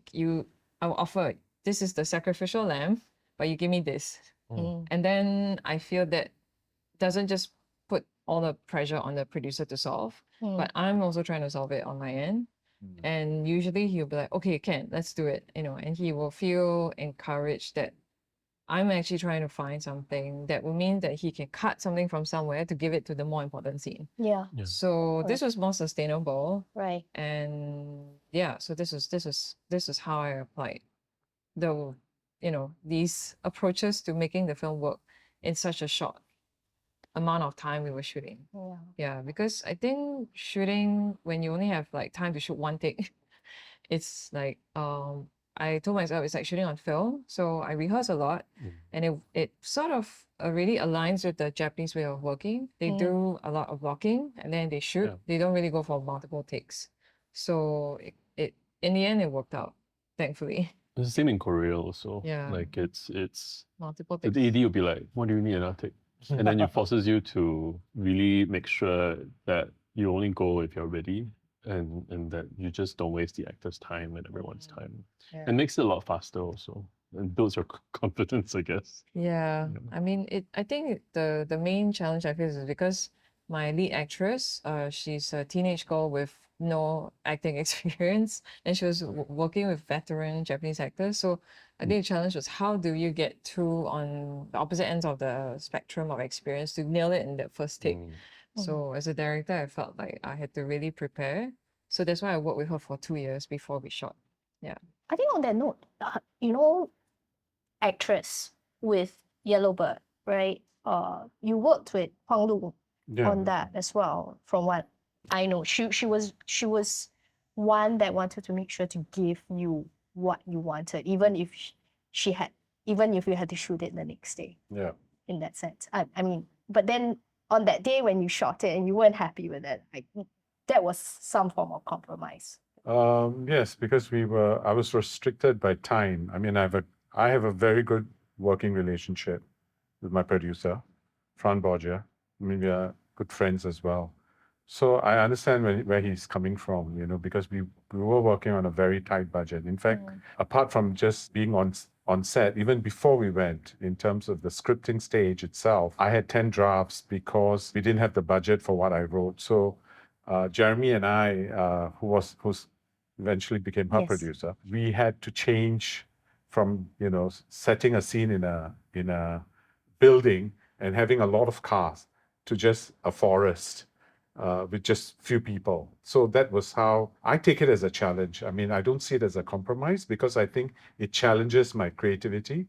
I'll offer, this is the sacrificial lamb, but you give me this. And then I feel that doesn't just put all the pressure on the producer to solve, but I'm also trying to solve it on my end. And usually he'll be like, okay, Ken, let's do it, and he will feel encouraged that I'm actually trying to find something that will mean that he can cut something from somewhere to give it to the more important scene. Yeah. Yeah. So this was more sustainable. Right. And yeah, so this is how I applied these approaches to making the film work in such a short amount of time we were shooting. Yeah. Yeah, because I think shooting when you only have like time to shoot 1 take, it's like I told myself it's like shooting on film. So I rehearse a lot, and it sort of really aligns with the Japanese way of working. They do a lot of blocking and then they shoot. Yeah. They don't really go for multiple takes. So it in the end it worked out, thankfully. It's the same in Korea also. Yeah. Like it's Multiple the takes. AD will be like, what do you need another take? And then it forces you to really make sure that you only go if you're ready, and that you just don't waste the actor's time and everyone's time. Yeah. And makes it a lot faster also. And builds your confidence, I guess. Yeah, Yeah. I mean, I think the main challenge I face is because my lead actress, she's a teenage girl with no acting experience, and she was working with veteran Japanese actors. So I think the challenge was, how do you get two on the opposite ends of the spectrum of experience to nail it in that first take? So as a director, I felt like I had to really prepare. So that's why I worked with her for 2 years before we shot. Yeah. I think on that note, actress with Yellowbird, right? You worked with Huang Lu on that as well. From what I know, she was one that wanted to make sure to give you what you wanted, even if even if you had to shoot it the next day. Yeah. In that sense, I mean, but then on that day when you shot it and you weren't happy with it, that was some form of compromise. Yes, because I was restricted by time. I mean, I have a very good working relationship with my producer, Fran Borgia. I mean, we are good friends as well. So I understand where he's coming from, because we were working on a very tight budget. In fact, apart from just being on set, even before we went, in terms of the scripting stage itself, I had 10 drafts because we didn't have the budget for what I wrote. So Jeremy and I, who's eventually became her Yes. producer, we had to change from setting a scene in a building and having a lot of cars to just a forest with just few people. So that was how I take it as a challenge. I mean, I don't see it as a compromise because I think it challenges my creativity.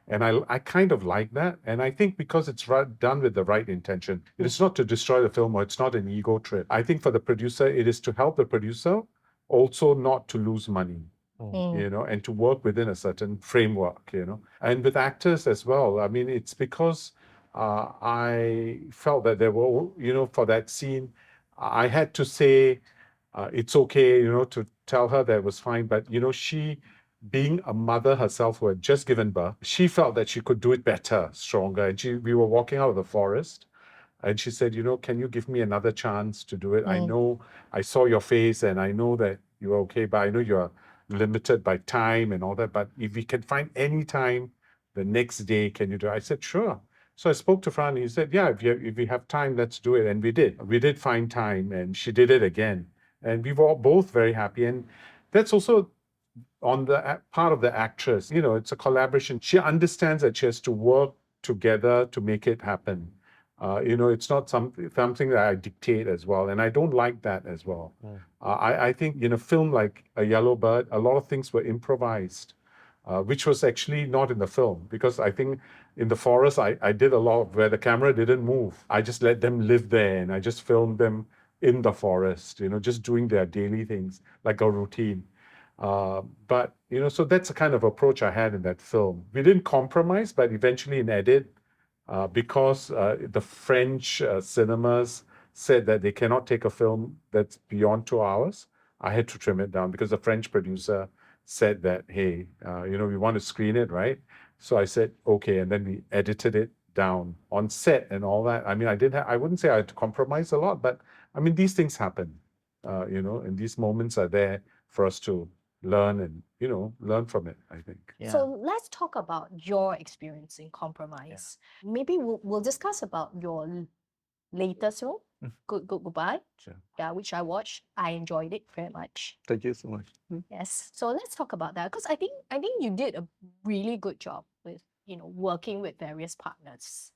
And I kind of like that. And I think because it's done with the right intention, it is not to destroy the film or it's not an ego trip. I think for the producer, it is to help the producer also not to lose money. And to work within a certain framework, And with actors as well, I mean, it's because I felt that there were, for that scene, I had to say it's okay, to tell her that it was fine. But, she, being a mother herself who had just given birth, she felt that she could do it better, stronger. And we were walking out of the forest. And she said, can you give me another chance to do it? I know I saw your face and I know that you're okay, but I know you're limited by time and all that. But if we can find any time the next day, can you do it? I said, sure. So I spoke to Fran and he said, yeah, if we have time, let's do it. And we did. We did find time and she did it again. And we were both very happy. And that's also on the part of the actress. It's a collaboration. She understands that she has to work together to make it happen. It's not something that I dictate as well, and I don't like that as well. I think in a film like A Yellow Bird, a lot of things were improvised, which was actually not in the film because I think in the forest I did a lot of where the camera didn't move. I just let them live there and I just filmed them in the forest, just doing their daily things like a routine. But so that's the kind of approach I had in that film. We didn't compromise, but eventually in edit, because the French cinemas said that they cannot take a film that's beyond 2 hours, I had to trim it down because the French producer said that, hey, we want to screen it, right? So I said, okay, and then we edited it down on set and all that. I mean, I wouldn't say I had to compromise a lot, but I mean, these things happen, and these moments are there for us to learn and, learn from it, I think. Yeah. So let's talk about your experience in compromise. Maybe we'll discuss about your latest film, Goodbye. Sure. Yeah, which I watched. I enjoyed it very much. Thank you so much. Yes. So let's talk about that because I think you did a really good job with working with various partners.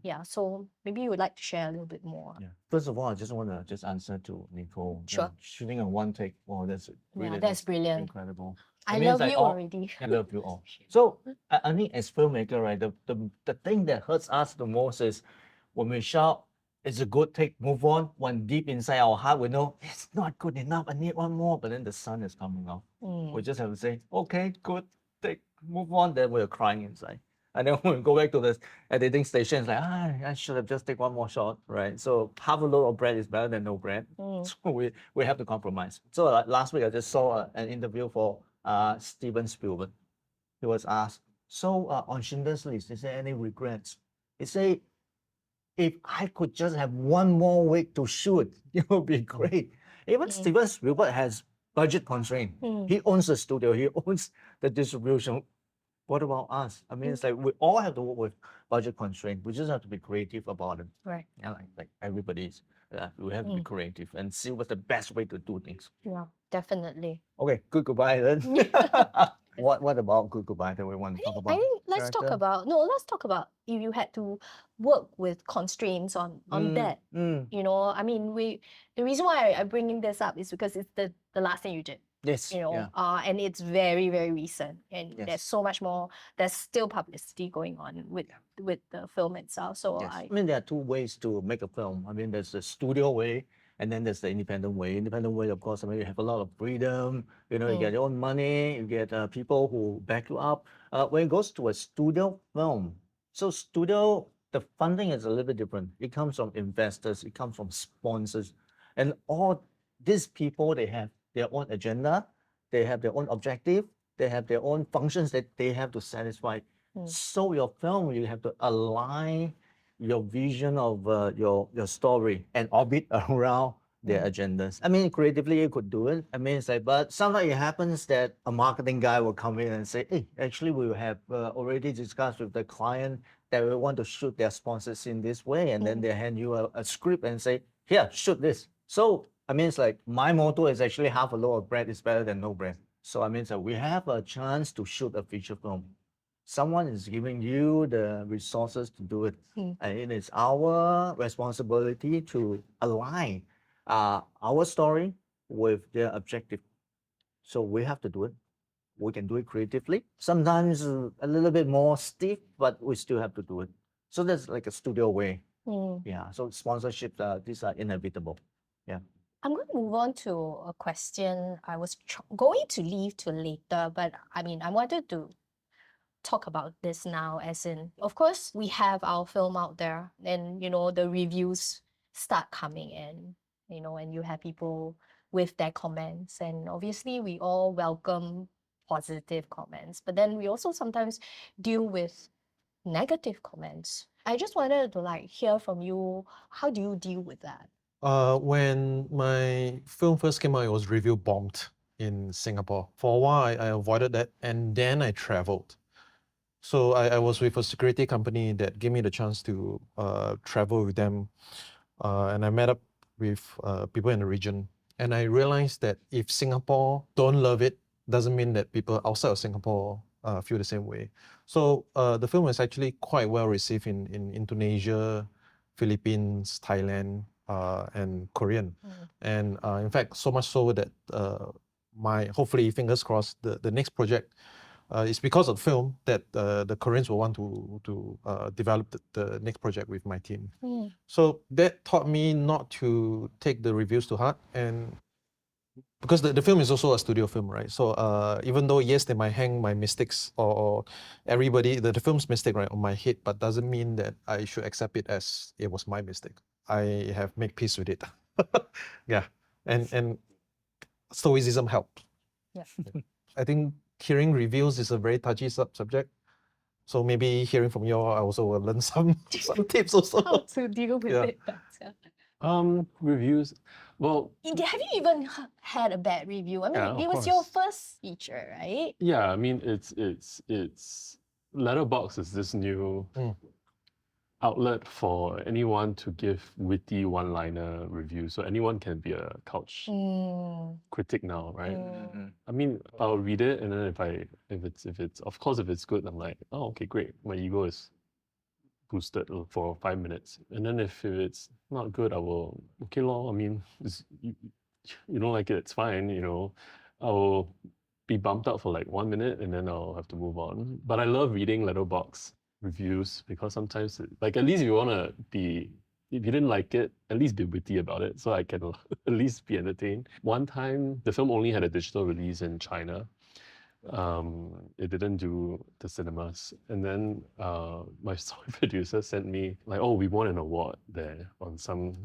Yeah. So maybe you would like to share a little bit more. Yeah. First of all, I just want to just answer to Nicole. Sure. Shooting on one take. Wow, that's brilliant. that's brilliant. Incredible. I mean, it's love like you all- already. I love you all. So I think as filmmaker, right, the thing that hurts us the most is when we shout, it's a good take, move on. When deep inside our heart, we know it's not good enough. I need one more. But then the sun is coming out. We just have to say, okay, good take, move on. Then we're crying inside. And then when we go back to the editing station, it's like, I should have just take one more shot, right? So half a load of bread is better than no bread. So we have to compromise. So last week I just saw an interview for Steven Spielberg. He was asked, so on Schindler's List, is there any regrets? He said, if I could just have one more week to shoot, it would be great. Even Steven Spielberg has budget constraint. He owns the studio, he owns the distribution. What about us? I mean, it's like we all have to work with budget constraint. We just have to be creative about it. Right. Yeah, like everybody's. We have to be creative and see what's the best way to do things. Yeah, definitely. Okay, goodbye then. What about goodbye that we want to talk about? I think let's Character? talk about if you had to work with constraints on that. I mean, the reason why I'm bringing this up is because it's the last thing you did. Yes. Yeah. And it's very, very recent, and Yes. there's so much more. There's still publicity going on with the film itself. So Yes. I mean, there are two ways to make a film. I mean, there's the studio way, and then there's the independent way. Independent way, of course, I mean, you have a lot of freedom. You get your own money. You get people who back you up. When it goes to a studio film, so studio, the funding is a little bit different. It comes from investors. It comes from sponsors, and all these people, they have their own agenda. They have their own objective. They have their own functions that they have to satisfy. So your film, you have to align your vision of your story and orbit around their agendas. I mean, creatively you could do it. I mean, it's like, but sometimes it happens that a marketing guy will come in and say, "Hey, actually, we have already discussed with the client that we want to shoot their sponsors in this way," and then they hand you a script and say, "Here, shoot this." So I mean, it's like my motto is actually half a loaf of bread is better than no bread. So I mean, so we have a chance to shoot a feature film. Someone is giving you the resources to do it. And it is our responsibility to align our story with their objective. So we have to do it. We can do it creatively. Sometimes a little bit more stiff, but we still have to do it. So that's like a studio way. Yeah. So sponsorships, these are inevitable. Yeah. I'm going to move on to a question I was going to leave to later, but I mean, I wanted to talk about this now, as in, of course, we have our film out there, and the reviews start coming in, and you have people with their comments, and obviously we all welcome positive comments, but then we also sometimes deal with negative comments. I just wanted to hear from you, how do you deal with that? When my film first came out, it was review bombed in Singapore. For a while, I avoided that, and then I traveled. So I was with a security company that gave me the chance to travel with them, and I met up with people in the region. And I realized that if Singapore don't love it, doesn't mean that people outside of Singapore feel the same way. So the film was actually quite well received in Indonesia, Philippines, Thailand, and Korean. And in fact, so much so that hopefully, fingers crossed, the next project it's because of the film that the Koreans will want to develop the next project with my team. So that taught me not to take the reviews to heart, and because the film is also a studio film, right? So even though yes, they might hang my mistakes or everybody the film's mistake right on my head, but doesn't mean that I should accept it as it was my mistake. I have made peace with it. Yeah, and stoicism helps. Yeah. I think hearing reviews is a very touchy subject. So maybe hearing from you all, I also will learn some tips also. How to deal with Yeah. it better. Reviews. Well, Have you even had a bad review? I mean, Yeah, of it was your course. first feature, right? yeah, I mean it's Letterbox is this new outlet for anyone to give witty one-liner reviews. So anyone can be a couch critic now, right? I mean, I'll read it, and then if it's of course if it's good, I'm like, oh, okay, great. My ego is boosted for 5 minutes, and then if it's not good, I will okay lor. I mean, you don't like it, it's fine. I will be bumped out for like 1 minute, and then I'll have to move on. But I love reading Letterbox reviews because sometimes, at least if you want to be, if you didn't like it, at least be witty about it, so I can at least be entertained. One time, the film only had a digital release in China. It didn't do the cinemas, and then my story producer sent me like, oh, we won an award there on some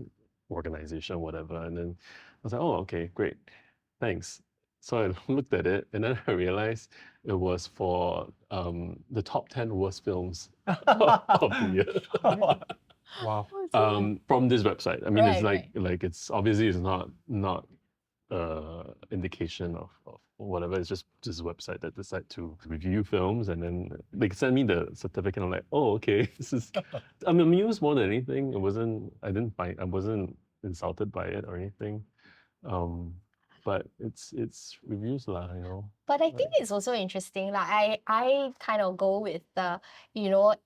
organization, whatever. And then I was like, oh, okay, great, thanks. So I looked at it, and then I realized it was for the top 10 worst films of the year. Wow. From this website. I mean, it's Right, like it's obviously it's not indication of whatever. It's just this website that decide to review films, and then they send me the certificate. I'm like, oh, okay, this is. I'm amused more than anything. It wasn't. I wasn't insulted by it or anything. But it's reviews lah. But I think it's also interesting. I kind of go with the,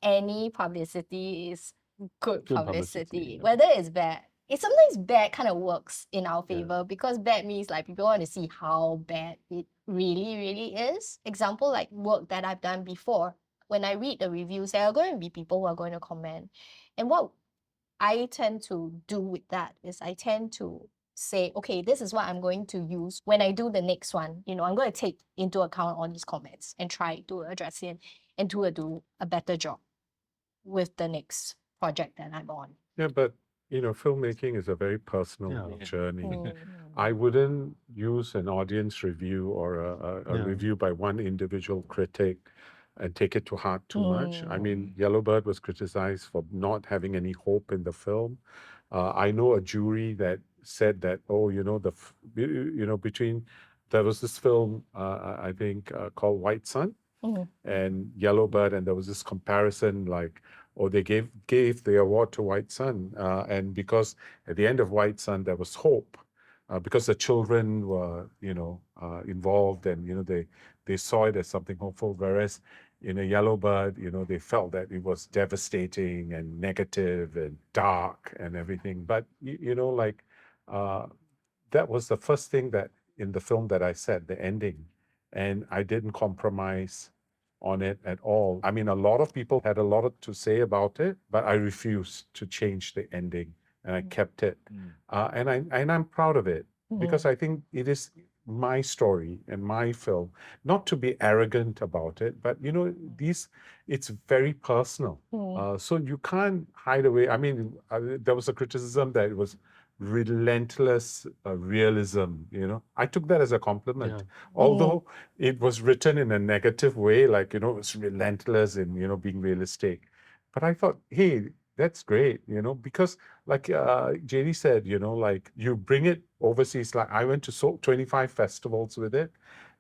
any publicity is good Good publicity, publicity, yeah. whether it's bad. It's sometimes bad kind of works in our Yeah. favor because bad means people want to see how bad it really, really is. Example, like work that I've done before. When I read the reviews, there are going to be people who are going to comment. And what I tend to do with that is I tend to say, okay, this is what I'm going to use when I do the next one. I'm going to take into account all these comments and try to address it and do a better job with the next project that I'm on. Yeah, but filmmaking is a very personal Yeah. journey. Mm. I wouldn't use an audience review or a Yeah. review by one individual critic and take it to heart too much. I mean, Yellowbird was criticized for not having any hope in the film. I know a jury that said that, oh, between there was this film, I think, called White Sun and Yellowbird, and there was this comparison like, oh, they gave the award to White Sun, and because at the end of White Sun there was hope, because the children were involved, and they saw it as something hopeful, whereas in a Yellowbird, they felt that it was devastating and negative and dark and everything. But that was the first thing that in the film that I said, the ending, and I didn't compromise on it at all. I mean, a lot of people had a lot to say about it, but I refused to change the ending, and I kept it. And I'm proud of it because I think it is my story and my film. Not to be arrogant about it, but it's very personal. So you can't hide away. I mean, there was a criticism that it was relentless realism. I took that as a compliment. Yeah. Although it was written in a negative way, like it's relentless in being realistic. But I thought, hey, that's great, because like JD said, like you bring it overseas. Like I went to 25 festivals with it,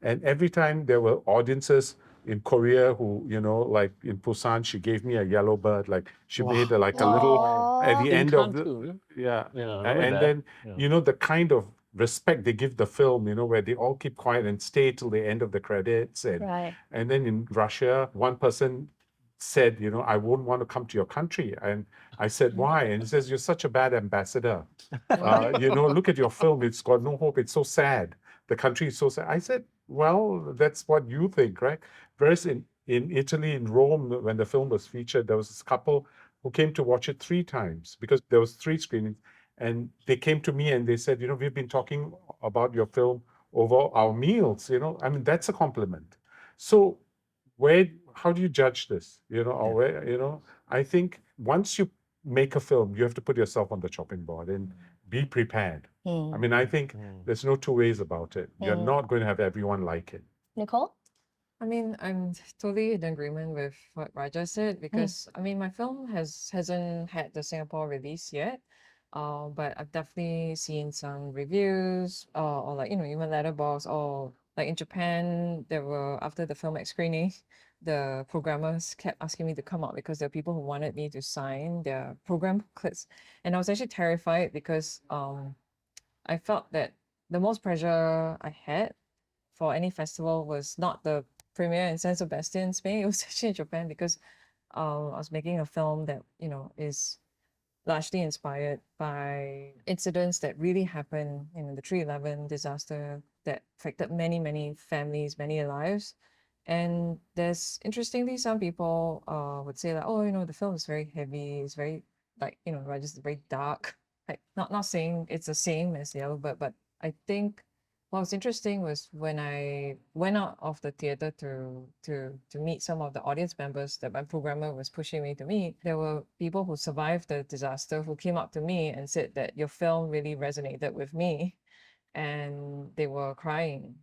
and every time there were audiences in Korea who, like in Busan, she gave me a Yellowbird. Like she made a little at the Aw. end of the too. yeah, Yeah, I A- remember and that. then Yeah. the kind of respect they give the film, where they all keep quiet and stay till the end of the credits, Right. and then in Russia, one person said, I wouldn't want to come to your country, and I said, why? And he says, you're such a bad ambassador. Look at your film; it's got no hope. It's so sad. The country is so sad. I said, well, that's what you think, right? Whereas in Italy, in Rome, when the film was featured, there was this couple who came to watch it 3 times because there was 3 screenings, and they came to me and they said, we've been talking about your film over our meals. I mean, that's a compliment. So how do you judge this? Or where, I think once you make a film, you have to put yourself on the chopping board and be prepared. I mean, I think there's no two ways about it. You're not going to have everyone like it. Nicole? I mean, I'm totally in agreement with what Raja said because I mean, my film hasn't had the Singapore release yet, but I've definitely seen some reviews or like even Letterboxd or like in Japan, there were after the film screening, the programmers kept asking me to come out because there are people who wanted me to sign their program booklets, and I was actually terrified because I felt that the most pressure I had for any festival was not the premiere in San Sebastian, Spain. It was actually in Japan because I was making a film that is largely inspired by incidents that really happened in the 3/11 disaster that affected many, many families, many lives. And there's interestingly, some people would say like, oh, the film is very heavy, it's very like, right, just very dark. Like not saying it's the same as Yellowbird, but I think what was interesting was when I went out of the theater to meet some of the audience members that my programmer was pushing me to meet. There were people who survived the disaster who came up to me and said that your film really resonated with me, and they were crying.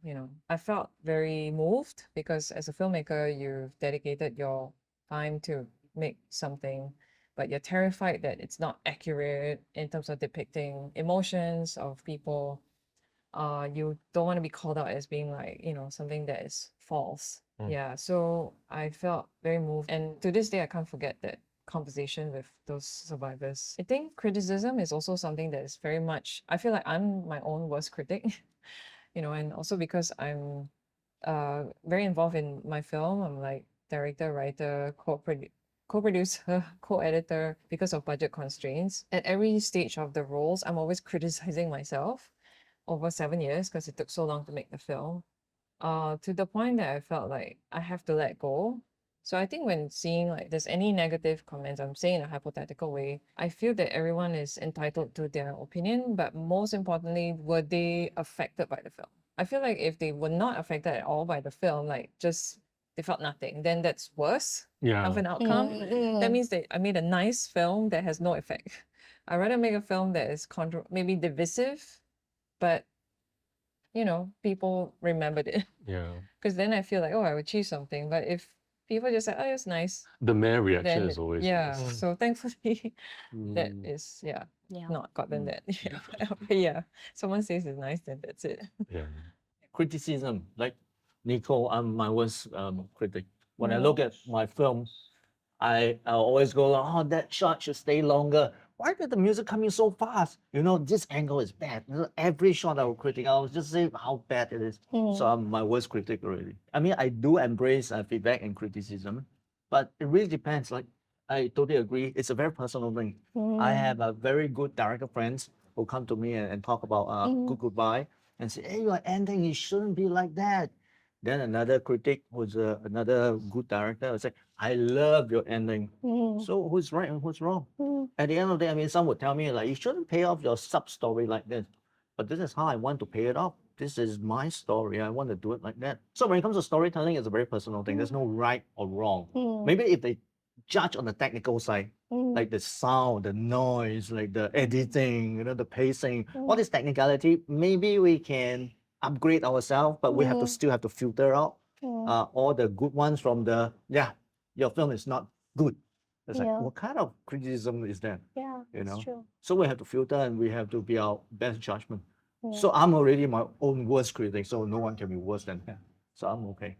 I felt very moved because as a filmmaker, you've dedicated your time to make something, but you're terrified that it's not accurate in terms of depicting emotions of people. You don't want to be called out as being like, something that is false. Yeah. So I felt very moved. And to this day, I can't forget that conversation with those survivors. I think criticism is also something that is very much, I feel like I'm my own worst critic, and also because I'm very involved in my film. I'm like director, writer, co-producer, co-editor because of budget constraints. At every stage of the roles, I'm always criticizing myself over 7 years because it took so long to make the film, to the point that I felt like I have to let go. So I think when seeing like there's any negative comments, I'm saying in a hypothetical way, I feel that everyone is entitled to their opinion, but most importantly, were they affected by the film? I feel like if they were not affected at all by the film, like just they felt nothing, then that's worse of an outcome. That means that I made a nice film that has no effect. I'd rather make a film that is maybe divisive, but people remembered it. Yeah. Because then I feel like, oh, I achieved something. But if people just say, oh, it's nice. The mere reaction Then is always yeah, nice. so thankfully that Mm, is Yeah. not gotten Mm. that. Yeah, but yeah, someone says it's nice, then that's it. yeah. Criticism, like Nicole, I'm my worst critic. When I Mm. look at my film, I always go, oh, that shot should stay longer. Why did the music come in so fast? You know, this angle is bad. You know, every shot I will critic, I will just say how bad it is. So I'm my worst critic already. I mean, I do embrace feedback and criticism, but it really depends. Like, I totally agree. It's a very personal thing. I have a very good director friends who come to me and talk about Good Goodbye and say, hey, your ending, it shouldn't be like that. Then another critic who's another good director will say, I love your ending. So who's right and who's wrong? At the end of the day, I mean, some would tell me like, you shouldn't pay off your sub story like this. But this is how I want to pay it off. This is my story. I want to do it like that. So when it comes to storytelling, it's a very personal thing. There's no right or wrong. Maybe if they judge on the technical side, like the sound, the noise, like the editing, you know, the pacing, all this technicality, maybe we can upgrade ourselves, but we have to still have to filter out all the good ones from the your film is not good. It's like, Yeah. what kind of criticism is that? Yeah, You that's know? true. So we have to filter and we have to be our best judgment. So I'm already my own worst critic, so no one can be worse than that. So I'm okay.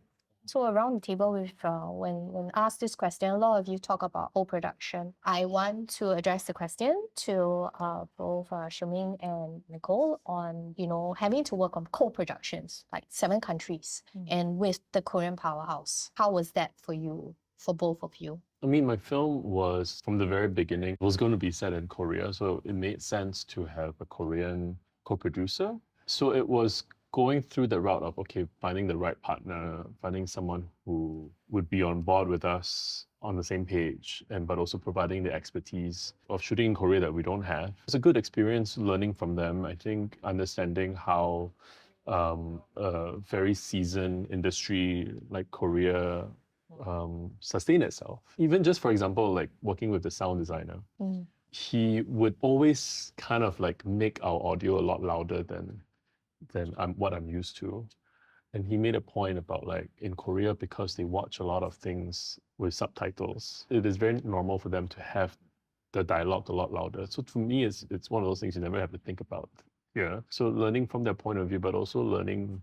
So around the table, with when asked this question, a lot of you talk about co-production. I want to address the question to both Shuming and Nicole on having to work on co-productions like 7 countries and with the Korean powerhouse. How was that for you, for both of you? I mean, my film was from the very beginning was going to be set in Korea, so it made sense to have a Korean co-producer. So it was going through the route of finding the right partner, finding someone who would be on board with us on the same page, but also providing the expertise of shooting in Korea that we don't have. It's a good experience learning from them. I think understanding how a very seasoned industry like Korea sustain itself. Even just for example, like working with the sound designer, he would always kind of like make our audio a lot louder than what I'm used to. And he made a point about like in Korea, because they watch a lot of things with subtitles, it is very normal for them to have the dialogue a lot louder. So to me, it's one of those things you never have to think about. Yeah. So learning from their point of view, but also learning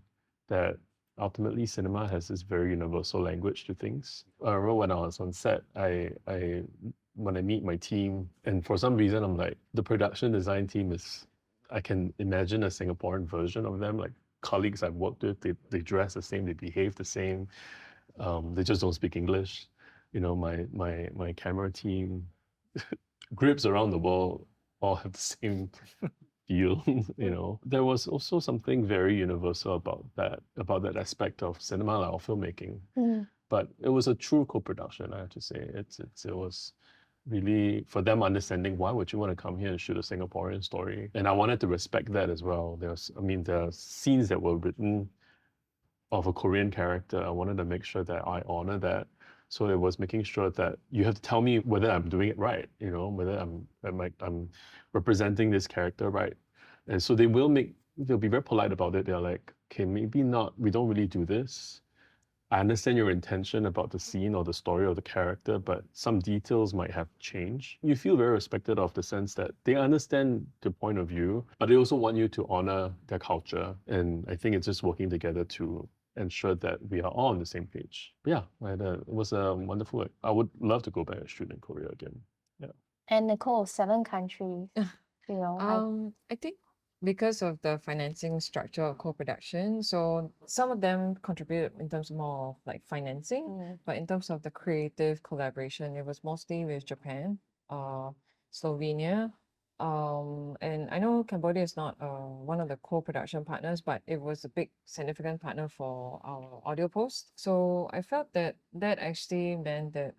that ultimately cinema has this very universal language to things. I remember when I was on set, when I meet my team, and for some reason I'm like, the production design team is, I can imagine a Singaporean version of them, like colleagues I've worked with, they dress the same, they behave the same, they just don't speak English. You know, my camera team, grips around the world all have the same feel. You know, there was also something very universal about that aspect of cinema or filmmaking. But it was a true co-production, I have to say. It was really for them understanding why would you want to come here and shoot a Singaporean story, and I wanted to respect that as well. There are scenes that were written of a Korean character. I wanted to make sure that I honor that. So it was making sure that you have to tell me whether I'm doing it right, you know, whether I'm representing this character right. And so they'll be very polite about it. They're like, okay, maybe not, we don't really do this. I understand your intention about the scene or the story of the character, but some details might have changed. You feel very respected of the sense that they understand the point of view, but they also want you to honor their culture. And I think it's just working together to ensure that we are all on the same page. But yeah, it was a wonderful. I would love to go back and shoot in Korea again. Yeah. And Nicole, 7 countries. I think because of the financing structure of co-production, so some of them contribute in terms more of like financing, but in terms of the creative collaboration, it was mostly with Japan, Slovenia, and I know Cambodia is not one of the co-production partners, but it was a big significant partner for our audio post. So I felt that actually meant that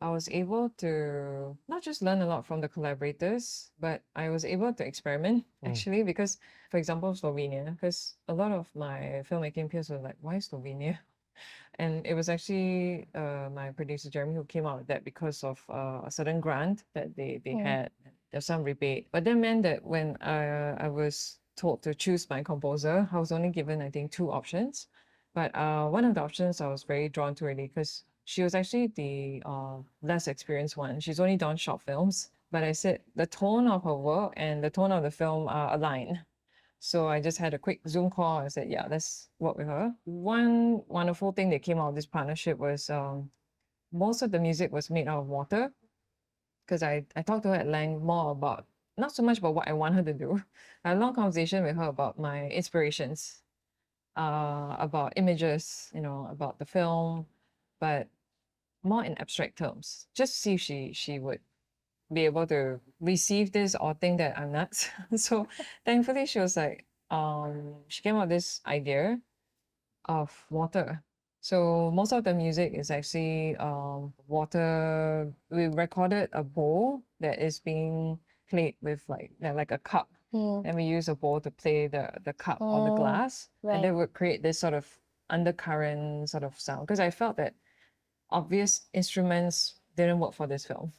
I was able to not just learn a lot from the collaborators, but I was able to experiment actually, because for example, Slovenia, because a lot of my filmmaking peers were like, why Slovenia? And it was actually my producer Jeremy who came out with that because of a certain grant that they had. There's some rebate, but that meant that when I was told to choose my composer, I was only given I think 2 options. But one of the options I was very drawn to really because she was actually the less experienced one. She's only done short films, but I said the tone of her work and the tone of the film are aligned. So I just had a quick Zoom call. I said, yeah, let's work with her. One wonderful thing that came out of this partnership was most of the music was made out of water because I talked to her at length more about, not so much about what I want her to do. I had a long conversation with her about my inspirations, about images, about the film, but more in abstract terms, just to see if she would be able to receive this or think that I'm nuts. So thankfully she was like, she came up with this idea of water. So most of the music is actually water. We recorded a bowl that is being played with like a cup. Mm. And we use a bowl to play the cup or the Oh, glass. And that right. would create this sort of undercurrent sort of sound. Because I felt that obvious instruments didn't work for this film.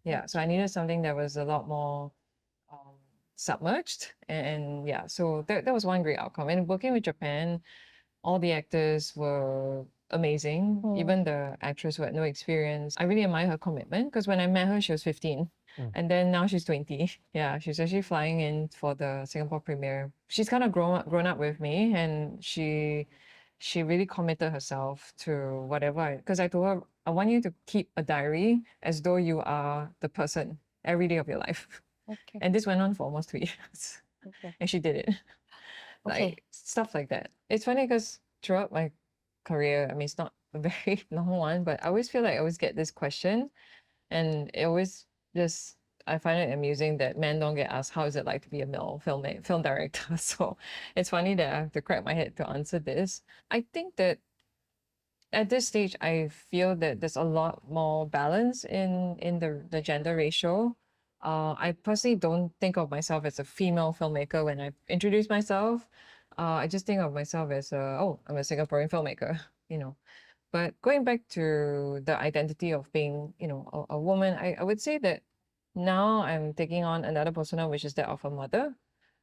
Yeah. So I needed something that was a lot more um, submerged. And yeah, so that was one great outcome. And working with Japan, all the actors were amazing. Mm. Even the actress who had no experience. I really admire her commitment because when I met her, she was 15. And then now she's 20. Yeah, she's actually flying in for the Singapore premiere. She's kind of grown up with me, and she really committed herself to whatever. Because I told her, I want you to keep a diary as though you are the person every day of your life. Okay. And this went on for almost 2 years. Okay. And she did it. Okay. Like stuff like that. It's funny because throughout my career, I mean, it's not a very long one, but I always feel like I always get this question, and it always just I find it amusing that men don't get asked how is it like to be a male film director. So it's funny that I have to crack my head to answer this. I think that at this stage, I feel that there's a lot more balance in the gender ratio. I personally don't think of myself as a female filmmaker when I introduce myself. I just think of myself as I'm a Singaporean filmmaker, you know. But going back to the identity of being, a woman, I would say that now I'm taking on another persona, which is that of a mother.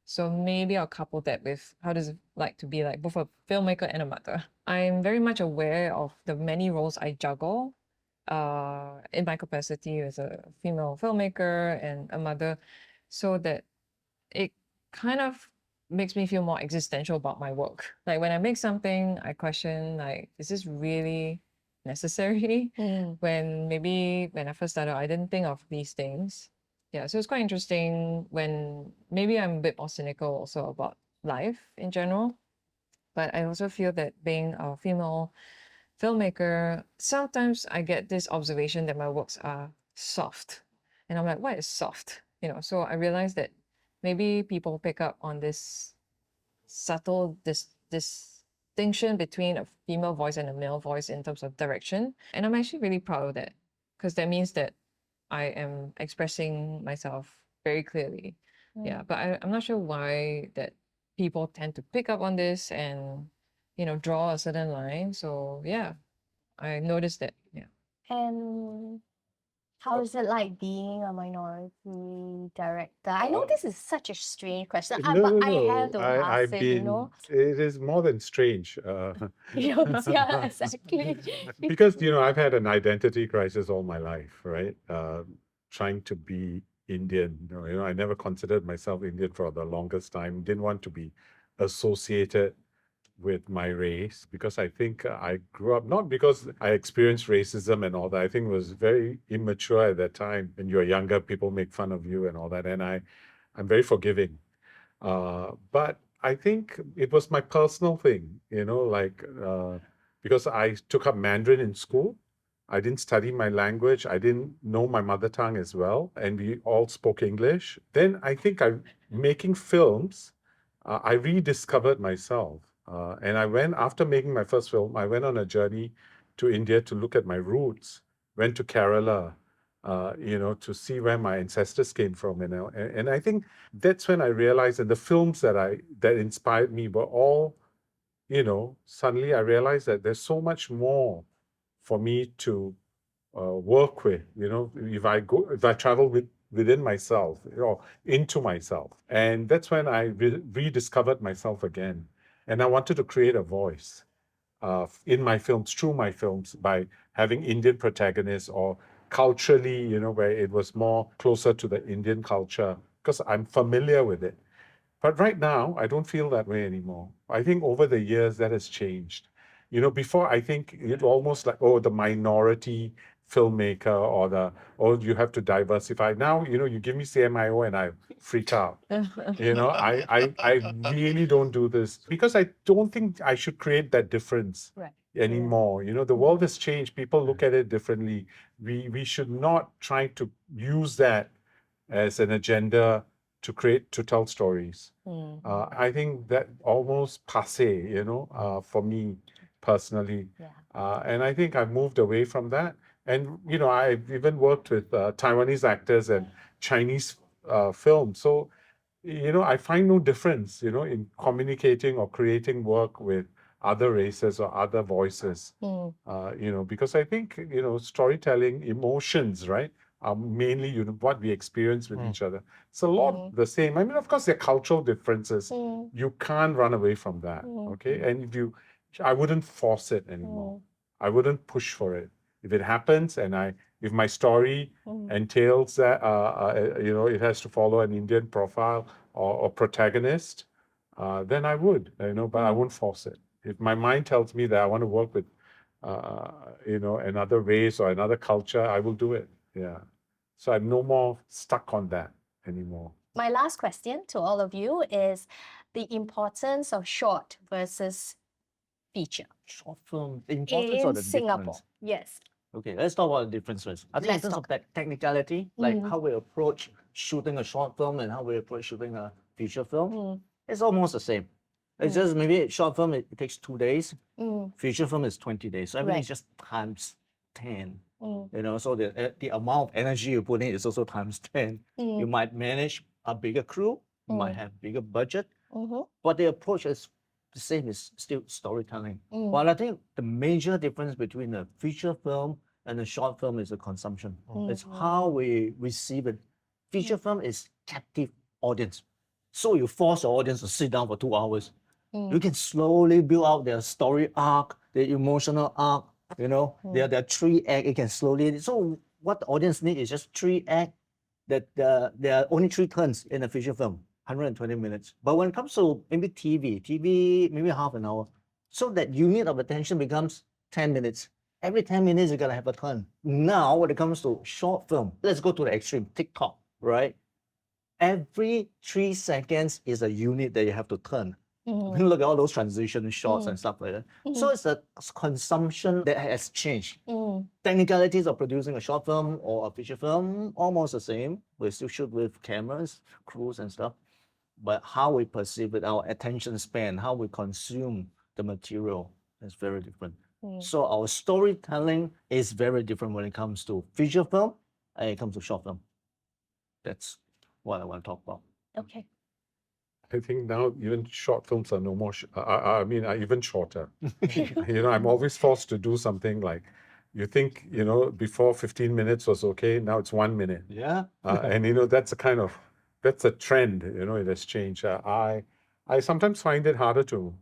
So maybe I'll couple that with how does it like to be like both a filmmaker and a mother. I'm very much aware of the many roles I juggle in my capacity as a female filmmaker and a mother, so that it kind of makes me feel more existential about my work. Like when I make something, I question like, is this really necessary? Mm. When maybe when I first started, I didn't think of these things. Yeah, so it's quite interesting when maybe I'm a bit more cynical also about life in general. But I also feel that being a female filmmaker, sometimes I get this observation that my works are soft. And I'm like, what is soft? So I realized that maybe people pick up on this subtle distinction between a female voice and a male voice in terms of direction. And I'm actually really proud of that because that means that I am expressing myself very clearly. Yeah, but I'm not sure why that people tend to pick up on this and draw a certain line. So yeah, I noticed that. Yeah. And how is it like being a minority director? I know this is such a strange question, but I have to ask I've it, been. It is more than strange. Yes, yeah, exactly. Because I've had an identity crisis all my life, right? Trying to be Indian. I never considered myself Indian for the longest time. Didn't want to be associated with my race because I think I grew up, not because I experienced racism and all that. I think it was very immature at that time. When you're younger, people make fun of you and all that. And I'm very forgiving. But I think it was my personal thing, because I took up Mandarin in school. I didn't study my language. I didn't know my mother tongue as well. And we all spoke English. Then I think making films, I rediscovered myself. And after making my first film, I went on a journey to India to look at my roots, went to Kerala, to see where my ancestors came from. And I think that's when I realized that the films that inspired me were all, suddenly I realized that there's so much more for me to work with, if I travel within myself, into myself. And that's when I rediscovered myself again. And I wanted to create a voice. in my films, through my films, by having Indian protagonists or culturally, where it was more closer to the Indian culture because I'm familiar with it. But right now, I don't feel that way anymore. I think over the years that has changed. Before I think it almost like, oh, the minority filmmaker or you have to diversify. Now, you give me CMIO and I freak out. I really don't do this because I don't think I should create that difference Right. anymore. The world has changed. People look at it differently. We should not try to use that as an agenda to tell stories. I think that almost passe, for me personally. Yeah. And I think I've moved away from that. And I've even worked with Taiwanese actors and Chinese films. So I find no difference, in communicating or creating work with other races or other voices. Because I think storytelling, emotions, right, are mainly what we experience with each other. It's a lot the same. I mean, of course, there are cultural differences. You can't run away from that. Okay, and I wouldn't force it anymore. I wouldn't push for it. If it happens, if my story entails that, it has to follow an Indian profile or protagonist, then I would, but I won't force it. If my mind tells me that I want to work with, another race or another culture, I will do it. Yeah. So I'm no more stuck on that anymore. My last question to all of you is the importance of short versus feature Short film, the importance in or the Singapore. difference? Yes. Okay, let's talk about the difference first. I think in Let's terms talk. of technicality, like how we approach shooting a short film and how we approach shooting a feature film, it's almost the same. It's just maybe short film, it takes 2 days. Feature film is 20 days. So everything's just times 10. So the amount of energy you put in is also times 10. You might manage a bigger crew, you might have bigger budget, but the approach is the same, is still storytelling. But I think the major difference between a feature film and a short film is the consumption. It's how we receive it. Feature film is captive audience. So you force the audience to sit down for 2 hours. You can slowly build out their story arc, their emotional arc, their 3 act. You can slowly. So what the audience need is just 3 act. That there are only 3 turns in a feature film, 120 minutes. But when it comes to maybe TV maybe half an hour. So that unit of attention becomes 10 minutes. Every 10 minutes you gotta have a turn. Now when it comes to short film, let's go to the extreme, TikTok, right? Every 3 seconds is a unit that you have to turn. Look at all those transition shots and stuff like that. So it's a consumption that has changed. Technicalities of producing a short film or a feature film, almost the same. We still shoot with cameras, crews and stuff. But how we perceive it, our attention span, how we consume the material is very different. So our storytelling is very different when it comes to feature film and it comes to short film. That's what I want to talk about. Okay. I think now even short films are no more, are even shorter. I'm always forced to do something like, you think, before 15 minutes was okay, now it's 1 minute. Yeah. And that's a trend, it has changed. I sometimes find it harder to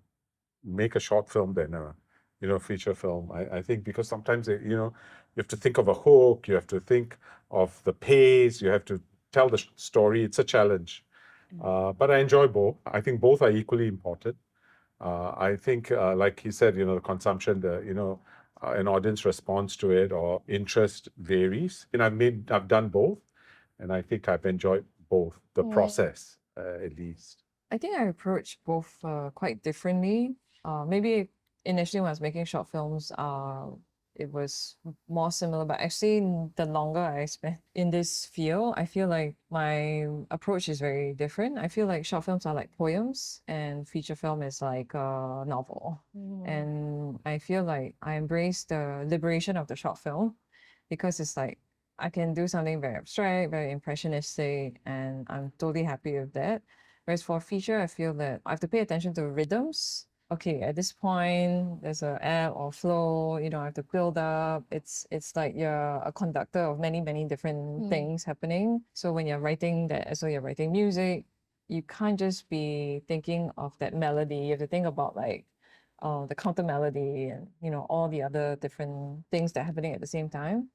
make a short film than a feature film. I think because sometimes, you have to think of a hook, you have to think of the pace, you have to tell the story. It's a challenge. But I enjoy both. I think both are equally important. I think, like he said, the consumption, an audience response to it or interest varies. And I've done both, and I think I've enjoyed both, the process, at least. I think I approach both quite differently. Maybe initially when I was making short films, it was more similar, but actually the longer I spent in this field, I feel like my approach is very different. I feel like short films are like poems and feature film is like a novel. And I feel like I embrace the liberation of the short film because it's like I can do something very abstract, very impressionistic, and I'm totally happy with that. Whereas for feature, I feel that I have to pay attention to rhythms. Okay, at this point, there's a ebb or flow, I have to build up. It's like you're a conductor of many, many different things happening. So when you're writing that, so you're writing music, you can't just be thinking of that melody. You have to think about like the counter melody and, you know, all the other different things that are happening at the same time.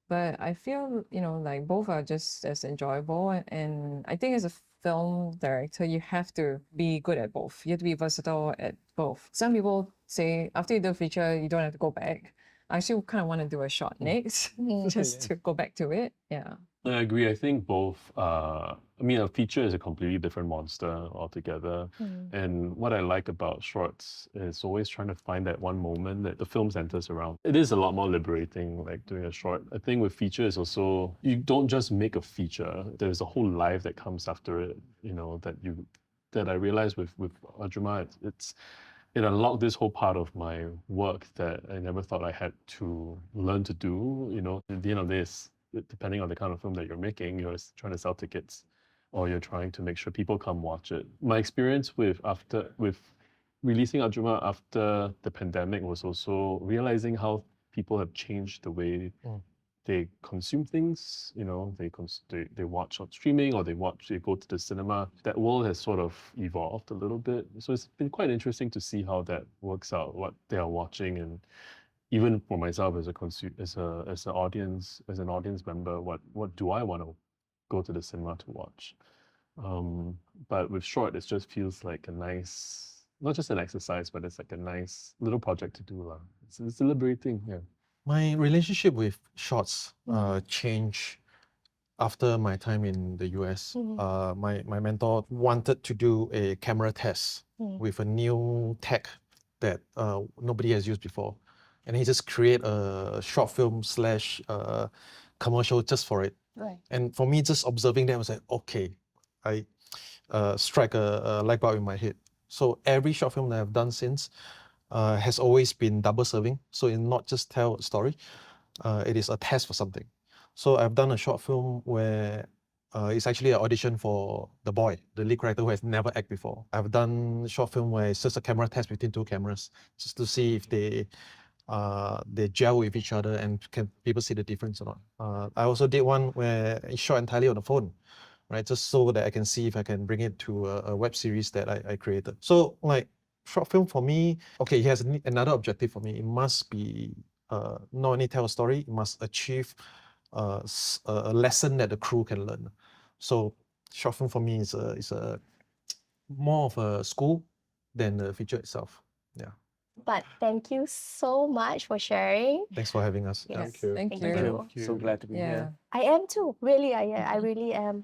But I feel, you know, like both are just as enjoyable. And I think as a film director, you have to be good at both. You have to be versatile at both. Some people say after you do a feature, you don't have to go back. I actually kind of want to do a short next, just to go back to it. Yeah. I agree. I think both. I mean, a feature is a completely different monster altogether. And what I like about shorts is always trying to find that one moment that the film centers around. It is a lot more liberating, like doing a short. I think with feature is also, you don't just make a feature. There's a whole life that comes after it. You know, that I realized with Ajuma, it unlocked this whole part of my work that I never thought I had to learn to do. You know, at the end of this, depending on the kind of film that you're making, you're trying to sell tickets or you're trying to make sure people come watch it. My experience with releasing Ajuma after the pandemic was also realizing how people have changed the way they consume things. You know, they watch on streaming or they go to the cinema. That world has sort of evolved a little bit. So it's been quite interesting to see how that works out, what they are watching, and even for myself as an audience member, what do I want to go to the cinema to watch? But with short, it just feels like a nice, not just an exercise, but it's like a nice little project to do. It's liberating, yeah. My relationship with shorts changed after my time in the US. My mentor wanted to do a camera test with a new tech that nobody has used before. And he just create a short film / commercial just for it. Right. And for me, just observing that, I was like, okay, I strike a light bulb in my head. So every short film that I've done since has always been double serving. So it not just tell a story, it is a test for something. So I've done a short film where it's actually an audition for the boy, the lead character who has never acted before. I've done a short film where it's just a camera test between two cameras, just to see if they gel with each other and can people see the difference or not. I also did one where it's shot entirely on the phone, right? Just so that I can see if I can bring it to a web series that I created. So like short film for me, okay, it has another objective for me. It must be not only tell a story, it must achieve a lesson that the crew can learn. So short film for me is a more of a school than the feature itself. Yeah. But thank you so much for sharing. Thanks for having us. Yes. you. Thank Thank you. you. So glad to be Yeah. here. I am too. Really, I really am.